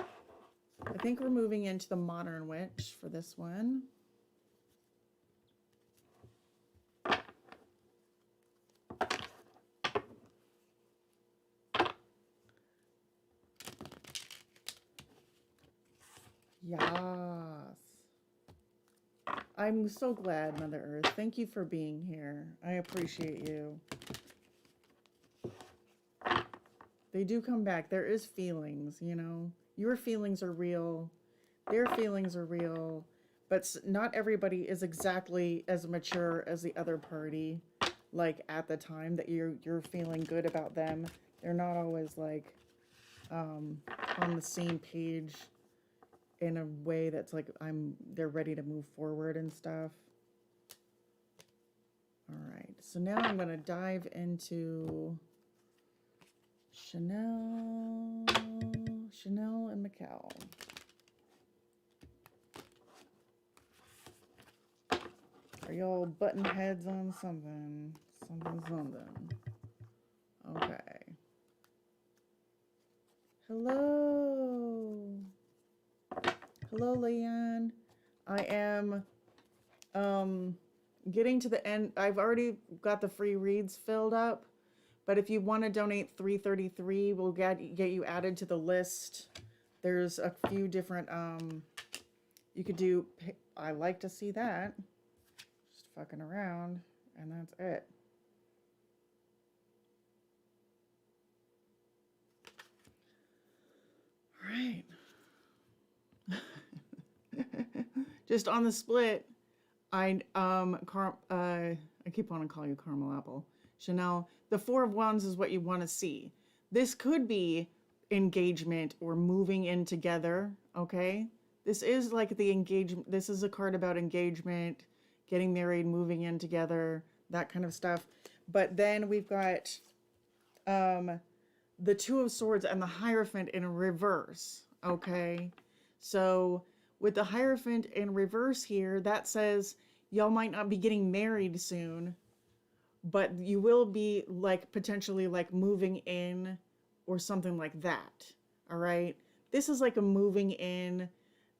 I think we're moving into the modern witch for this one. Yes. I'm so glad, Mother Earth. Thank you for being here. I appreciate you. They do come back. There is feelings, you know. Your feelings are real. Their feelings are real. But not everybody is exactly as mature as the other party. Like at the time that you're feeling good about them. They're not always like on the same page in a way that's like they're ready to move forward and stuff. All right, so now I'm going to dive into Chanel and Mikkel. Are y'all button heads on something? Something. Okay. Hello. Hello, Leanne. I am getting to the end. I've already got the free reads filled up, but if you want to donate $3.33, we'll get you added to the list. There's a few different you could do. I like to see that. Just fucking around, and that's it. All right. Just on the split, I keep on calling you Caramel Apple. Chanel, the Four of Wands is what you want to see. This could be engagement or moving in together, okay? This is like the engagement. This is a card about engagement, getting married, moving in together, that kind of stuff. But then we've got the Two of Swords and the Hierophant in reverse, okay? So with the Hierophant in reverse here, that says y'all might not be getting married soon, but you will be like potentially like moving in or something like that. All right. This is like a moving in.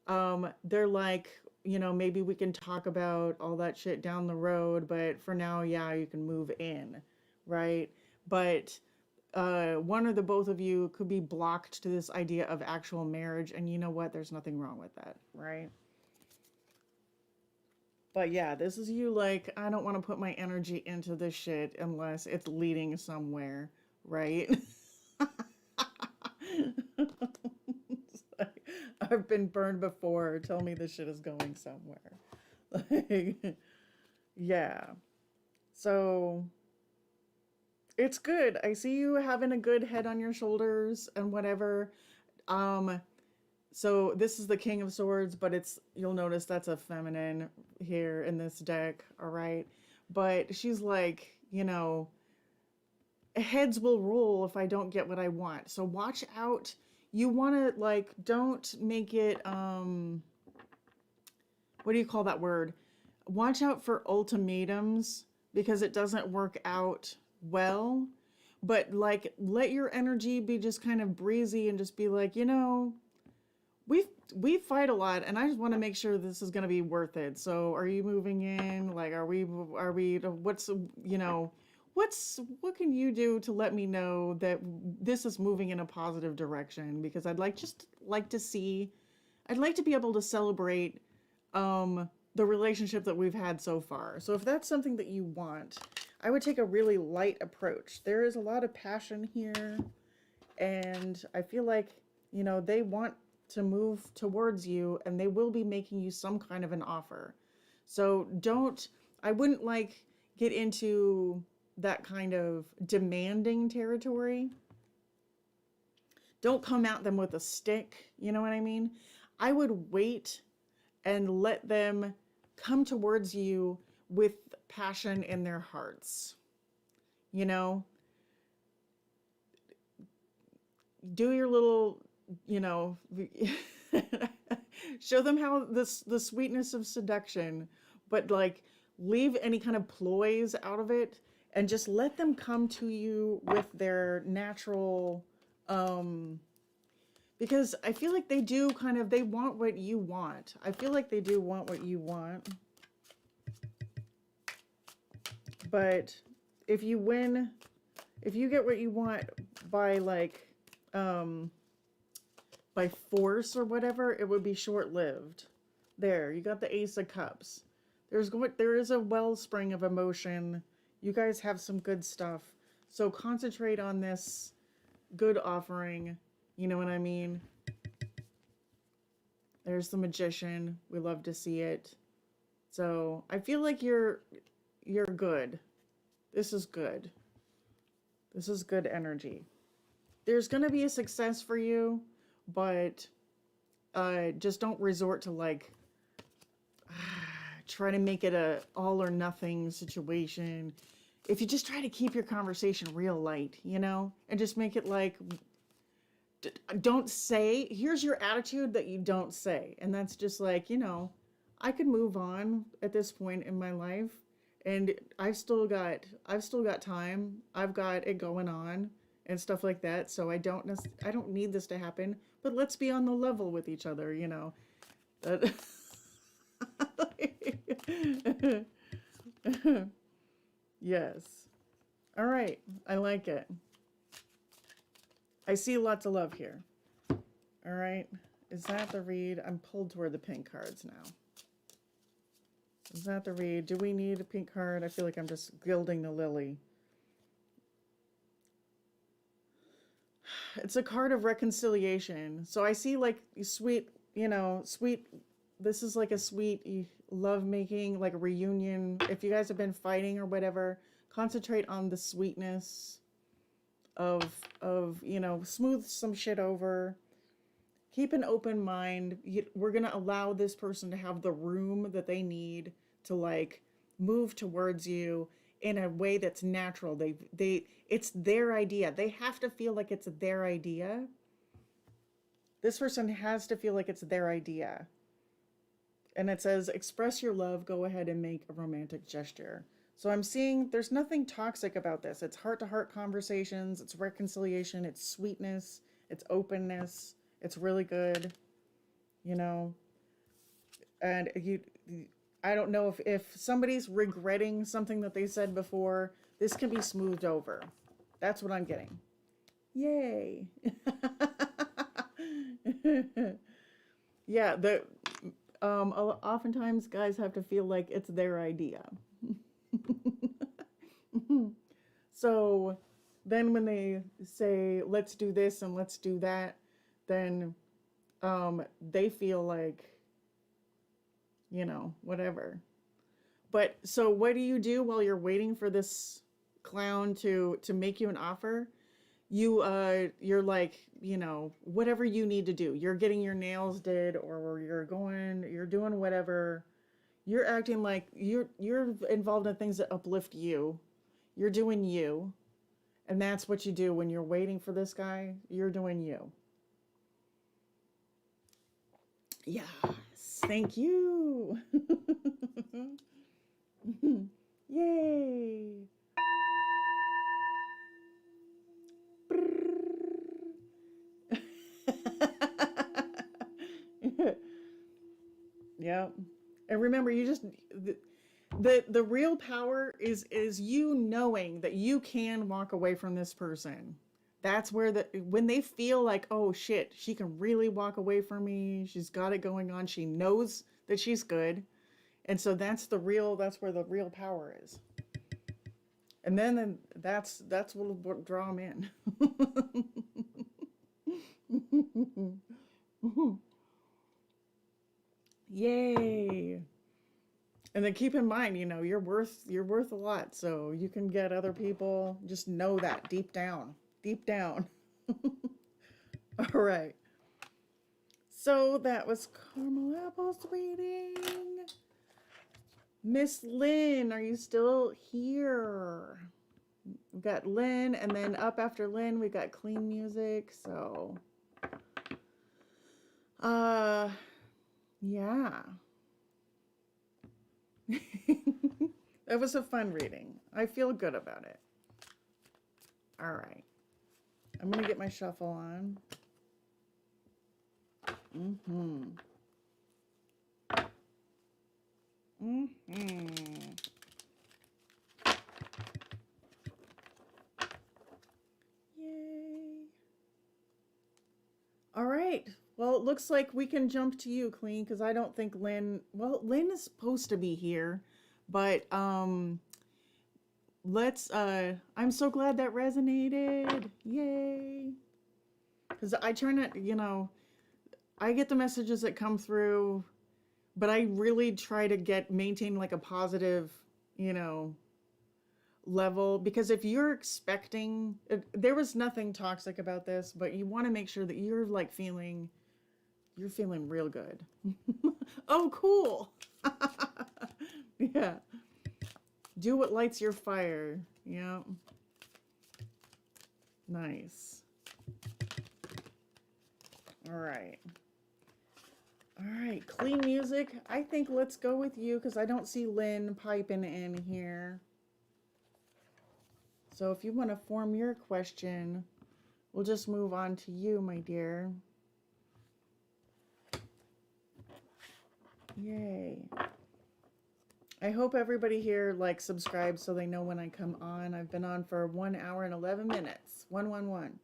They're like, you know, maybe we can talk about all that shit down the road, but for now, yeah, you can move in. Right. But one or the both of you could be blocked to this idea of actual marriage. And you know what? There's nothing wrong with that. Right. But yeah, this is you like, I don't want to put my energy into this shit unless it's leading somewhere, right? Like, I've been burned before. Tell me this shit is going somewhere. Like, yeah. So it's good. I see you having a good head on your shoulders and whatever. So this is the King of Swords, but you'll notice that's a feminine here in this deck, all right? But she's like, you know, heads will roll if I don't get what I want. So watch out. You want to like, don't make it, what do you call that word? Watch out for ultimatums because it doesn't work out well. But like, let your energy be just kind of breezy and just be like, you know, we fight a lot, and I just want to make sure this is going to be worth it. So, are you moving in? Like, are we? What's you know? What can you do to let me know that this is moving in a positive direction? Because I'd like to see, I'd like to be able to celebrate the relationship that we've had so far. So if that's something that you want, I would take a really light approach. There is a lot of passion here, and I feel like, you know, they want to move towards you and they will be making you some kind of an offer. So I wouldn't like get into that kind of demanding territory. Don't come at them with a stick, you know what I mean? I would wait and let them come towards you with passion in their hearts. You know, do your little you know, show them how the sweetness of seduction, but like leave any kind of ploys out of it and just let them come to you with their natural because I feel like they do kind of, they want what you want. I feel like they do want what you want. But if you win, if you get what you want by like by force or whatever, it would be short-lived. There, you got the Ace of Cups. There is a wellspring of emotion. You guys have some good stuff. So concentrate on this good offering. You know what I mean? There's the Magician. We love to see it. So I feel like you're good. This is good. This is good energy. There's going to be a success for you, but just don't resort to like try to make it a all or nothing situation. If you just try to keep your conversation real light, you know, and just make it like, don't say, here's your attitude that you don't say. And that's just like, you know, I could move on at this point in my life and I've still got time. I've got it going on and stuff like that. So I don't need this to happen, but let's be on the level with each other, you know. Yes. All right. I like it. I see lots of love here. All right. Is that the read? I'm pulled toward the pink cards now. Is that the read? Do we need a pink card? I feel like I'm just gilding the lily. It's a card of reconciliation. So I see like sweet, you know, sweet. This is like a sweet love making, like a reunion. If you guys have been fighting or whatever, concentrate on the sweetness of you know, smooth some shit over. Keep an open mind. We're going to allow this person to have the room that they need to like move towards you in a way that's natural. It's their idea. They have to feel like it's their idea. This person has to feel like it's their idea. And it says, express your love, go ahead and make a romantic gesture. So I'm seeing there's nothing toxic about this. It's heart-to-heart conversations, it's reconciliation, it's sweetness, it's openness. It's really good, you know. And I don't know if somebody's regretting something that they said before, this can be smoothed over. That's what I'm getting. Yay. Yeah, oftentimes guys have to feel like it's their idea. So then when they say, let's do this and let's do that, then they feel like, you know, whatever. But so what do you do while you're waiting for this clown to make you an offer? You're like, you know, whatever you need to do. You're getting your nails did, or you're doing whatever. You're acting like you're involved in things that uplift you. You're doing you. And that's what you do when you're waiting for this guy. You're doing you. Yes, thank you. Yay. Yeah. And remember, you just the real power is you knowing that you can walk away from this person. That's where when they feel like, oh shit, she can really walk away from me. She's got it going on. She knows that she's good. And so that's where the real power is. And then that's what'll draw them in. Yay. And then keep in mind, you know, you're worth a lot. So you can get other people. Just know that deep down. Deep down. All right. So that was Caramel Apple's reading. Miss Lynn, are you still here? We've got Lynn, and then up after Lynn, we got clean music. So Uh, yeah. It was a fun reading. I feel good about it. All right. I'm going to get my shuffle on. Mm-hmm. Mm-hmm. Yay. All right. Well, it looks like we can jump to you, Clean, because I don't think Lynn, well, Lynn is supposed to be here, but let's I'm so glad that resonated. Yay. Because I try not, I get the messages that come through, but I really try to maintain like a positive, you know, level, because if you're expecting there was nothing toxic about this, but you want to make sure that you're feeling real good. Oh, cool. Yeah. Do what lights your fire. Yeah. Nice. All right. All right. Clean music. I think let's go with you because I don't see Lynn piping in here. So if you want to form your question, we'll just move on to you, my dear. Yay. I hope everybody here subscribes so they know when I come on. I've been on for 1 hour and 11 minutes. 111.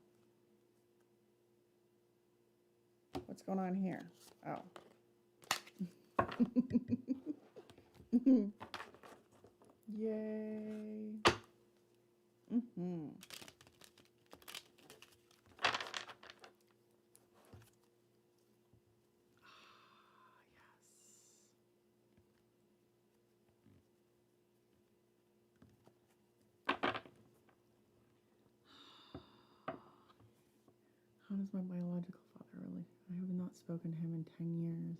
What's going on here? Oh. Yay. Mm-hmm. How does my biological father really? I have not spoken to him in 10 years.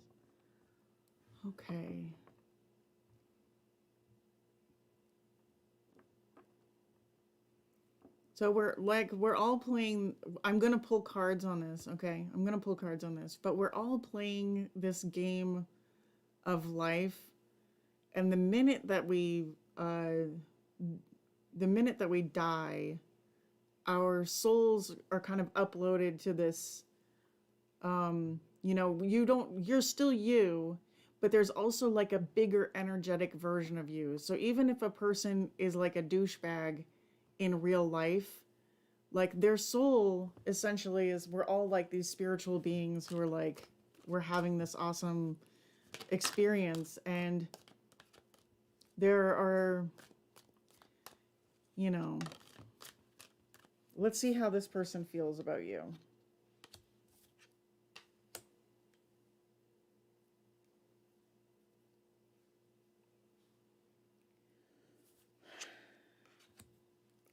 Okay. So we're all playing. I'm going to pull cards on this, okay? I'm going to pull cards on this, but we're all playing this game of life, and the minute that we die, our souls are kind of uploaded to this you're still you, but there's also like a bigger energetic version of you. So even if a person is like a douchebag in real life, like their soul essentially is, we're all like these spiritual beings who are like, we're having this awesome experience, and there are, let's see how this person feels about you.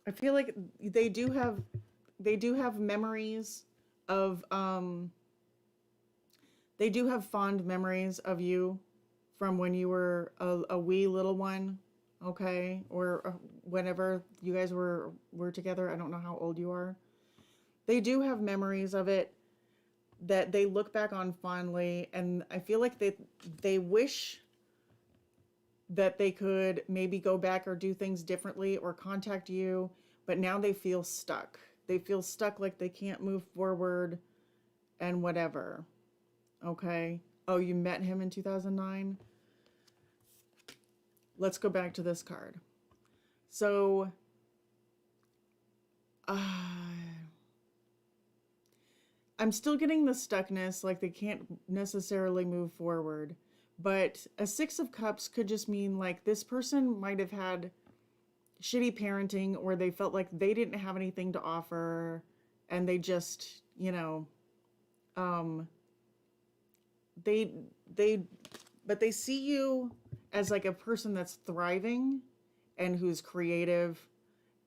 I feel like they do have memories of they do have fond memories of you from when you were a wee little one, okay? Or whenever you guys were together. I don't know how old you are. They do have memories of it that they look back on fondly, and I feel like they wish that they could maybe go back or do things differently or contact you, but now they feel stuck. They feel stuck, like they can't move forward and whatever. Okay. Oh, you met him in 2009? Let's go back to this card. So, I'm still getting the stuckness, like they can't necessarily move forward. But a 6 of Cups could just mean like this person might have had shitty parenting, or they felt like they didn't have anything to offer, and they just, they but they see you as like a person that's thriving and who's creative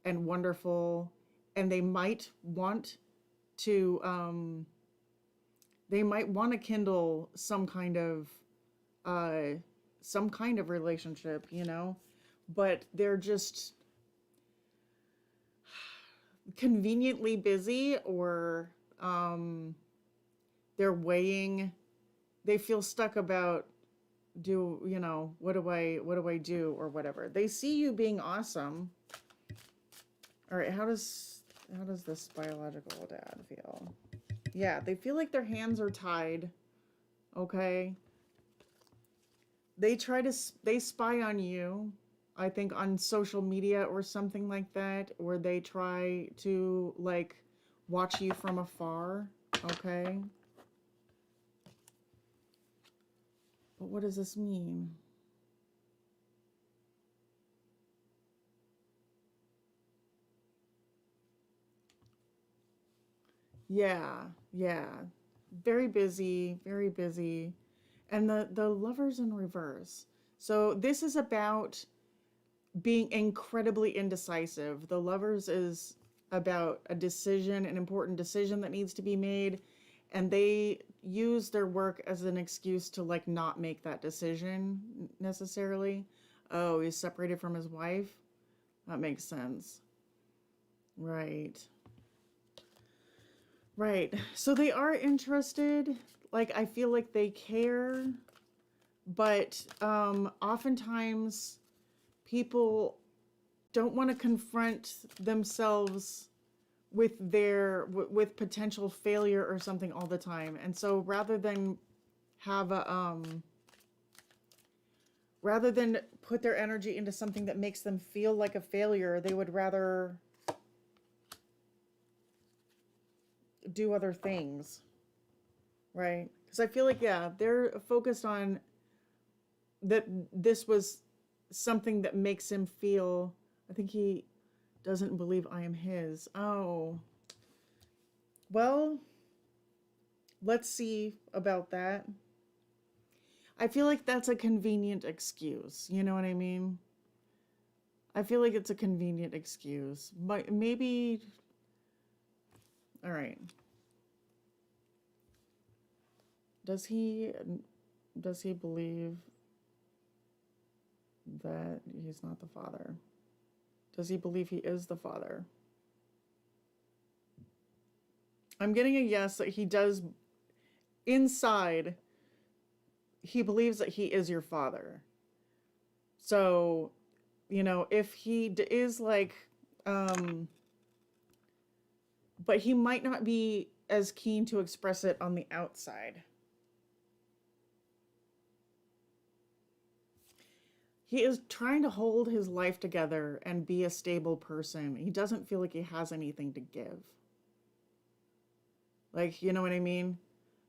and wonderful, and they might want to kindle some kind of relationship, but they're just conveniently busy, or they're weighing they feel stuck about, what do I do or whatever. They see you being awesome. All right, how does this biological dad feel? Yeah, they feel like their hands are tied. Okay. They spy on you, I think on social media or something like that, or they try to like watch you from afar. Okay. But what does this mean? Yeah, yeah. Very busy, very busy. And the lovers in reverse. So this is about being incredibly indecisive. The lovers is about a decision, an important decision that needs to be made, and they use their work as an excuse to like not make that decision necessarily. Oh, he's separated from his wife? That makes sense. Right. Right. So they are interested. Like I feel like they care, but oftentimes people don't want to confront themselves with with potential failure or something all the time. And so have a rather than put their energy into something that makes them feel like a failure, they would rather do other things, right? Because I feel like, yeah, they're focused on that this was something that makes him feel, I think he doesn't believe I am his. Oh, well, let's see about that. I feel like that's a convenient excuse. You know what I mean? I feel like it's a convenient excuse. But maybe. All right. Does he believe that he's not the father? Does he believe he is the father? I'm getting a yes that he does. Inside, he believes that he is your father. So, if he is like, but he might not be as keen to express it on the outside. He is trying to hold his life together and be a stable person. He doesn't feel like he has anything to give. Like, you know what I mean?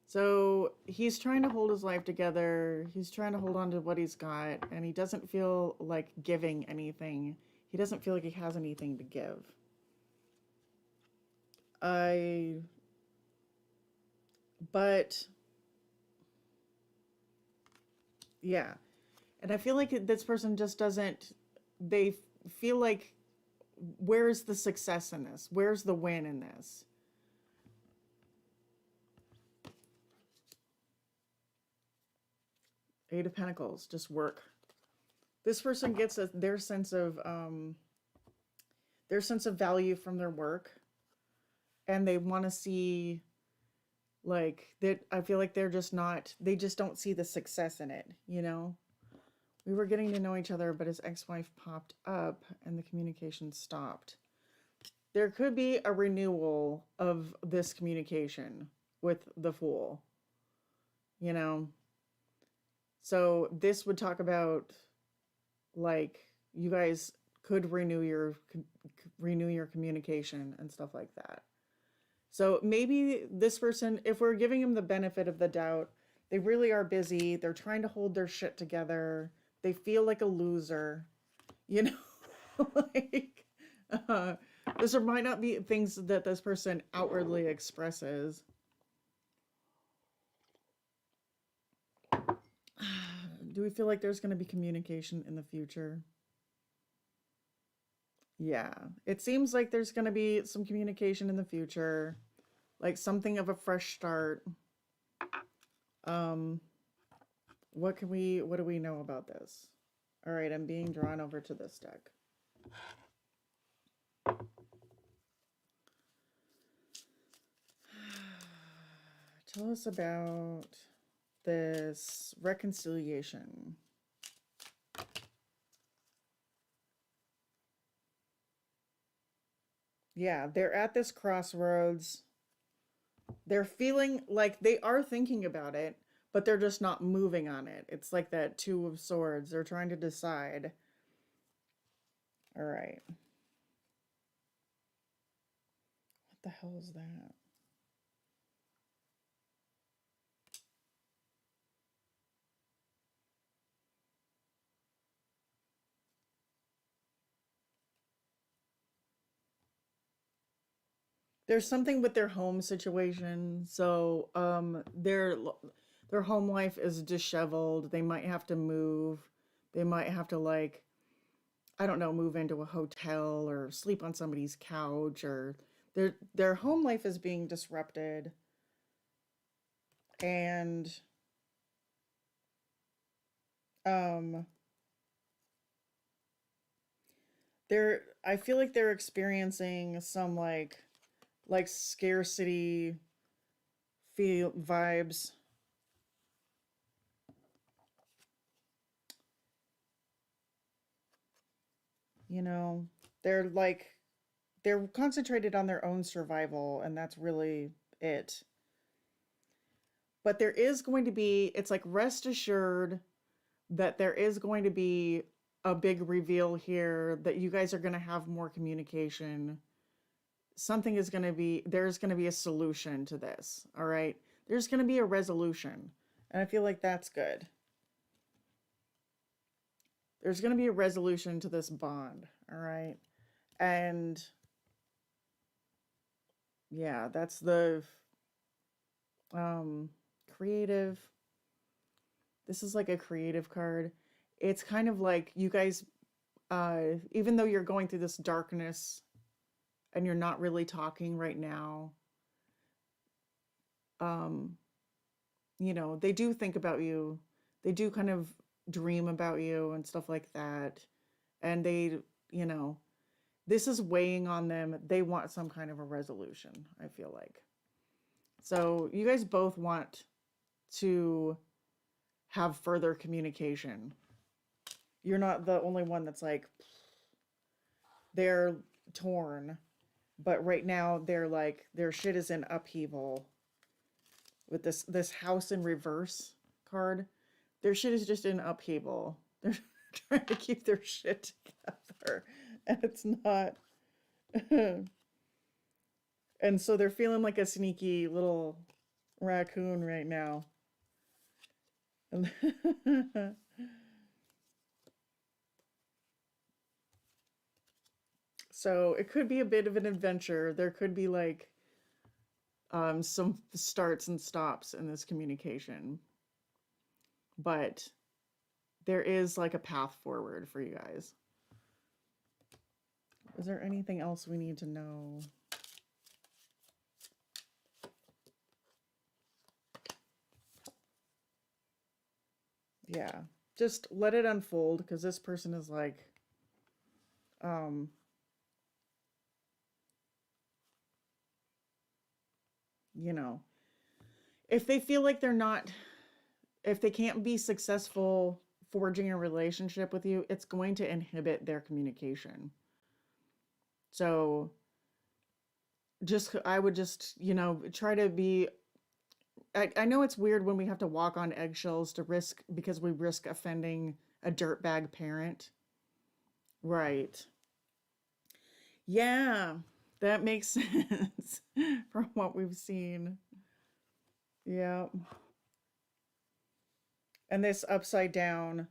So he's trying to hold his life together. He's trying to hold on to what he's got, and he doesn't feel like giving anything. He doesn't feel like he has anything to give. But yeah. And I feel like this person just doesn't, they feel like, where's the success in this? Where's the win in this? Eight of Pentacles, just work. This person gets their sense of value from their work, and they want to see like that. I feel like they just don't see the success in it. We were getting to know each other, but his ex-wife popped up and the communication stopped. There could be a renewal of this communication with the Fool. So this would talk about like you guys could renew your communication and stuff like that. So maybe this person, if we're giving him the benefit of the doubt, they really are busy. They're trying to hold their shit together. They feel like a loser, like this might not be things that this person outwardly expresses. Do we feel like there's going to be communication in the future? Yeah, it seems like there's going to be some communication in the future, like something of a fresh start. What do we know about this? All right, I'm being drawn over to this deck. Tell us about this reconciliation. Yeah, they're at this crossroads. They're feeling like they are thinking about it, but they're just not moving on it. It's like that Two of Swords. They're trying to decide. All right. What the hell is that? There's something with their home situation. So, their home life is disheveled. They might have to move. They might have to like, I don't know, move into a hotel or sleep on somebody's couch, or their home life is being disrupted. And um they're I feel like they're experiencing some like scarcity feel vibes. You know, they're like they're concentrated on their own survival, and that's really it. But there is going to be, it's like, rest assured that there is going to be a big reveal here, that you guys are going to have more communication. Something is going to be, there's going to be a solution to this. All right. There's going to be a resolution. And I feel like that's good. There's going to be a resolution to this bond. All right. And yeah, that's the um creative. This is like a creative card. It's kind of like you guys, even though you're going through this darkness and you're not really talking right now, um, they do think about you. They do kind of dream about you and stuff like that. And they, you know, this is weighing on them. They want some kind of a resolution, I feel like. So you guys both want to have further communication. You're not the only one that's like, they're torn, but right now they're like, their shit is in upheaval with this house in reverse card. Their shit is just in upheaval. They're trying to keep their shit together, and it's not. And so they're feeling like a sneaky little raccoon right now. So it could be a bit of an adventure. There could be like some starts and stops in this communication, but there is like a path forward for you guys. Is there anything else we need to know? Yeah, just let it unfold, because this person is like, um, you know, if they feel like they're not, if they can't be successful forging a relationship with you, it's going to inhibit their communication. So I would just, try to be, I know it's weird when we have to walk on eggshells to risk, because we risk offending a dirtbag parent. Right. Yeah, that makes sense from what we've seen. Yeah. And this upside down,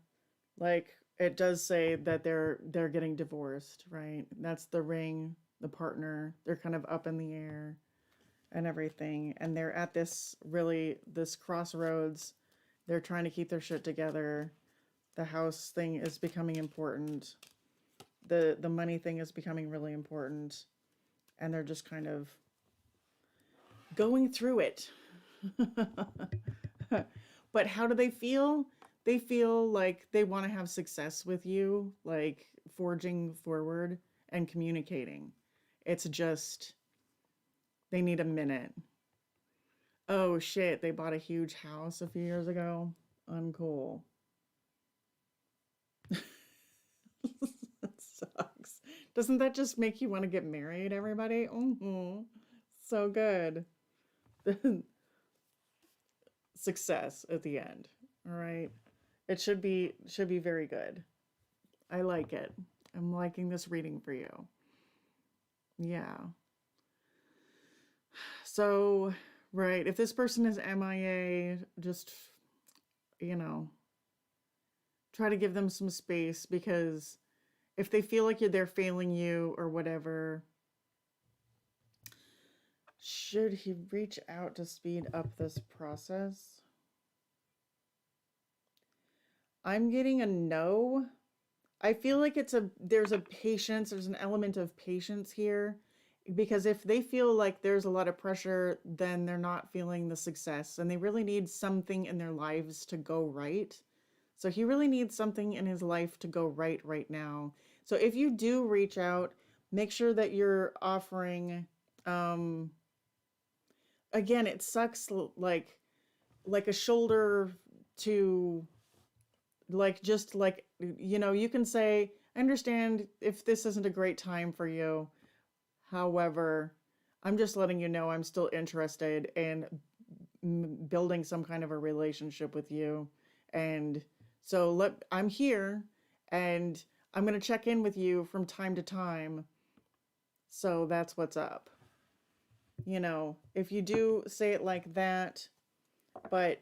like, it does say that they're getting divorced, right? That's the ring, the partner. They're kind of up in the air and everything, and they're at this crossroads. They're trying to keep their shit together. The house thing is becoming important. The money thing is becoming really important, and they're just kind of going through it. But how do they feel? They feel like they want to have success with you, like forging forward and communicating. It's just they need a minute. Oh shit, they bought a huge house a few years ago. Uncool. That sucks. Doesn't that just make you want to get married, everybody? Mm-hmm. So good. Success at the end. All right. It should be very good. I like it. I'm liking this reading for you. Yeah. So, right, if this person is MIA, just, you know, try to give them some space, because if they feel like they're failing you or whatever, should he reach out to speed up this process? I'm getting a no. I feel like there's a patience, there's an element of patience here, because if they feel like there's a lot of pressure, then they're not feeling the success, and they really need something in their lives to go right. So he really needs something in his life to go right now. So if you do reach out, make sure that you're offering, um again, it sucks, like a shoulder to, like, just like, you can say, I understand if this isn't a great time for you. However, I'm just letting you know I'm still interested in building some kind of a relationship with you. And so I'm here, and I'm going to check in with you from time to time. So that's what's up. If you do say it like that, but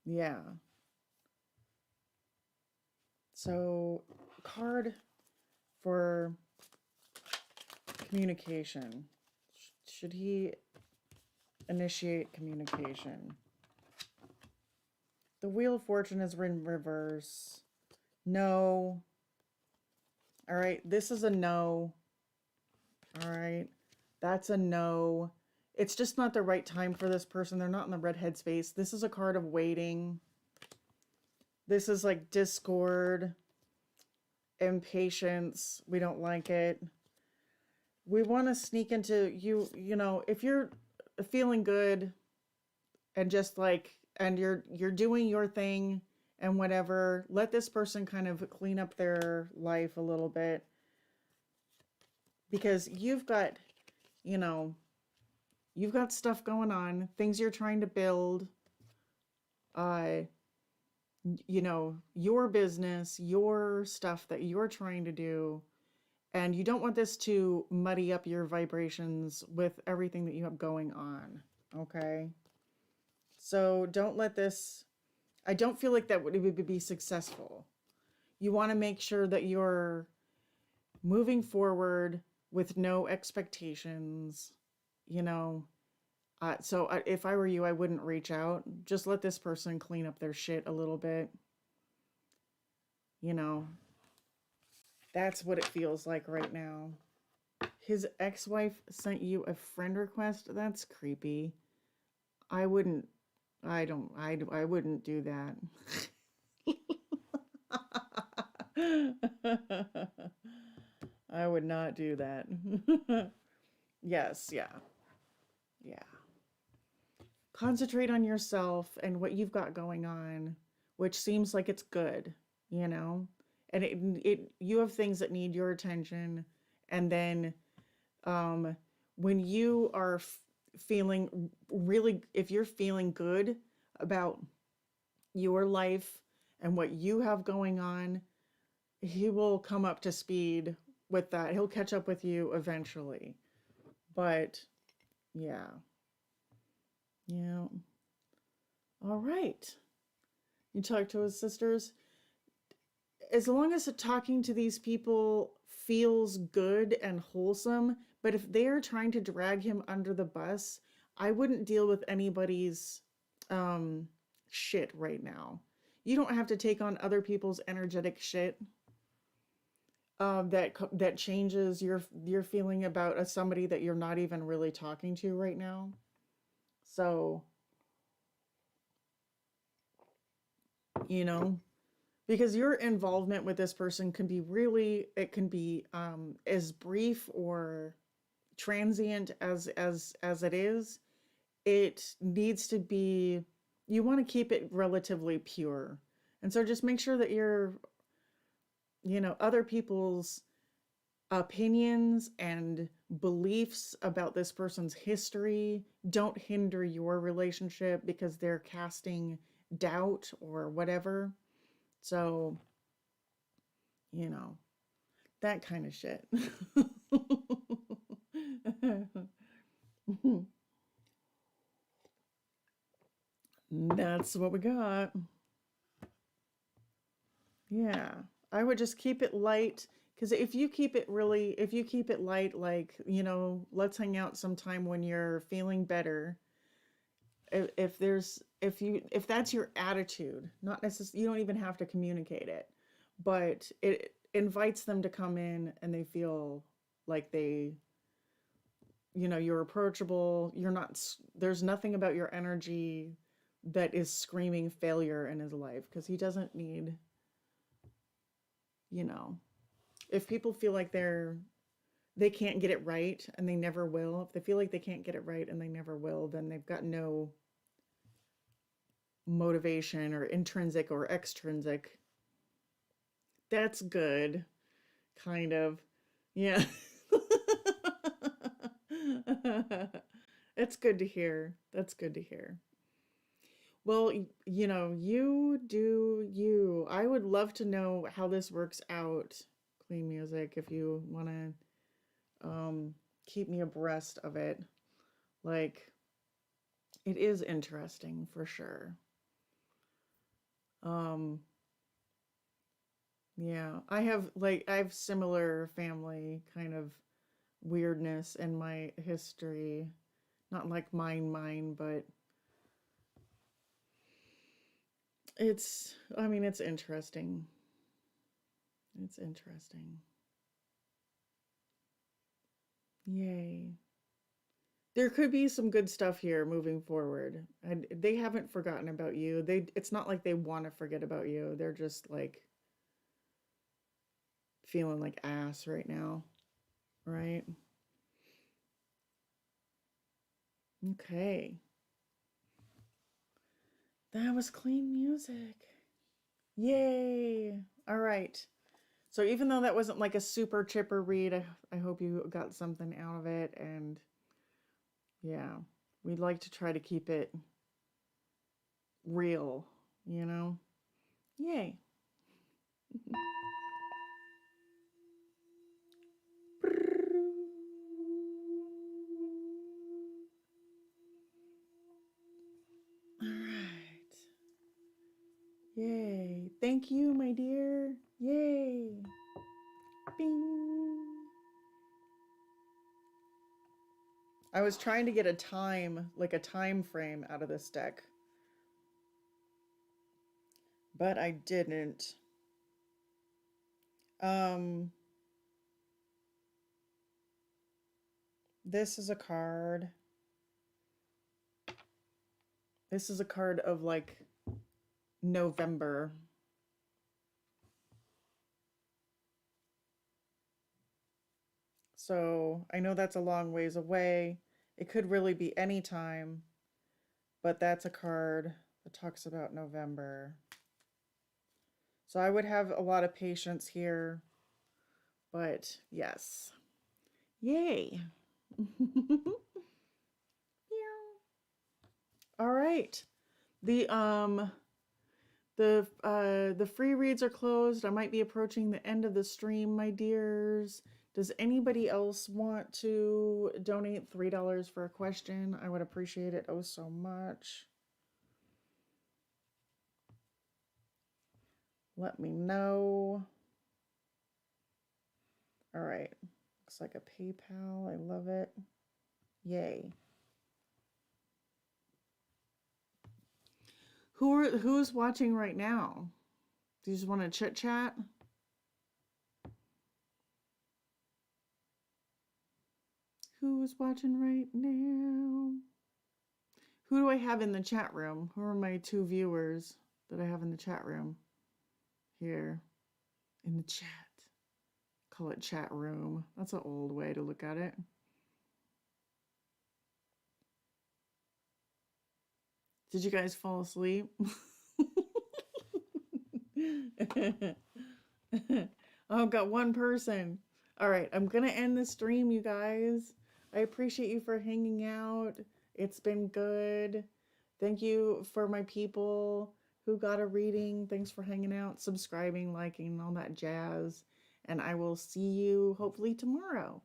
yeah. So, card for communication. Should he initiate communication? The Wheel of Fortune is in reverse. No. All right, this is a no. All right, that's a no. It's just not the right time for this person. They're not in the red headspace. This is a card of waiting. This is like discord, impatience. We don't like it. We want to sneak into if you're feeling good and just like, and you're doing your thing and whatever, let this person kind of clean up their life a little bit, because you've got stuff going on, things you're trying to build, uh your business, your stuff that you're trying to do, and you don't want this to muddy up your vibrations with everything that you have going on. Okay, so don't let this, I don't feel like that would be successful. You want to make sure that you're moving forward with no expectations, so if I were you, I wouldn't reach out. Just let this person clean up their shit a little bit. That's what it feels like right now. His ex-wife sent you a friend request? That's creepy. I wouldn't, I wouldn't do that. I would not do that. Yes, yeah. Yeah. Concentrate on yourself and what you've got going on, which seems like it's good, and you have things that need your attention. And then when you are feeling really, if you're feeling good about your life and what you have going on, he will come up to speed with that. He'll catch up with you eventually. But yeah. Yeah. All right. You talk to his sisters. As long as talking to these people feels good and wholesome, but if they're trying to drag him under the bus, I wouldn't deal with anybody's shit right now. You don't have to take on other people's energetic shit. That changes your feeling about somebody that you're not even really talking to right now. So, because your involvement with this person can be as brief or transient as it is, it needs to be, you want to keep it relatively pure. And so just make sure that your, other people's opinions and beliefs about this person's history don't hinder your relationship because they're casting doubt or whatever. So, you know, that kind of shit. That's what we got. Yeah. I would just keep it light, because if you keep it light, like, let's hang out sometime when you're feeling better. If that's your attitude, not necessarily, you don't even have to communicate it, but it invites them to come in and they feel like you're approachable. You're not, there's nothing about your energy that is screaming failure in his life, because he doesn't need, if people feel like they can't get it right and they never will, if they feel like they can't get it right and they never will, then they've got no motivation, or intrinsic or extrinsic. That's good, kind of. Yeah. It's good to hear. That's good to hear. Well, you do you. I would love to know how this works out, Clean Music, if you want to keep me abreast of it. Like, it is interesting for sure. Um, yeah, I have similar family kind of weirdness in my history. Not like mine, but it's interesting. It's interesting. Yay. There could be some good stuff here moving forward. And they haven't forgotten about you. It's not like they want to forget about you. They're just like feeling like ass right now, right? Okay. That was Clean Music. Yay. All right. So even though that wasn't like a super chipper read, I hope you got something out of it. And yeah, we'd like to try to keep it real, you know? Yay. All right. Yay. Thank you, my dear. Yay. Bing. I was trying to get like a time frame out of this deck, but I didn't. Um, this is a card. This is a card of like November. So I know that's a long ways away. It could really be any time, but that's a card that talks about November. So I would have a lot of patience here, but yes. Yay. All right. The the free reads are closed. I might be approaching the end of the stream, my dears. Does anybody else want to donate $3 for a question? I would appreciate it oh so much. Let me know. All right. Looks like a PayPal. I love it. Yay. Who's watching right now? Do you just want to chit chat? Who's watching right now? Who do I have in the chat room? Who are my two viewers that I have in the chat room? Here in the chat. Call it chat room. That's an old way to look at it. Did you guys fall asleep? Oh, got one person. All right, I'm gonna end the stream, you guys. I appreciate you for hanging out. It's been good. Thank you for my people who got a reading. Thanks for hanging out, subscribing, liking, all that jazz. And I will see you hopefully tomorrow.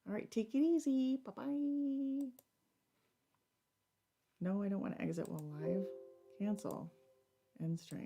All right, take it easy. Bye bye. No, I don't want to exit while live. Cancel. End stream.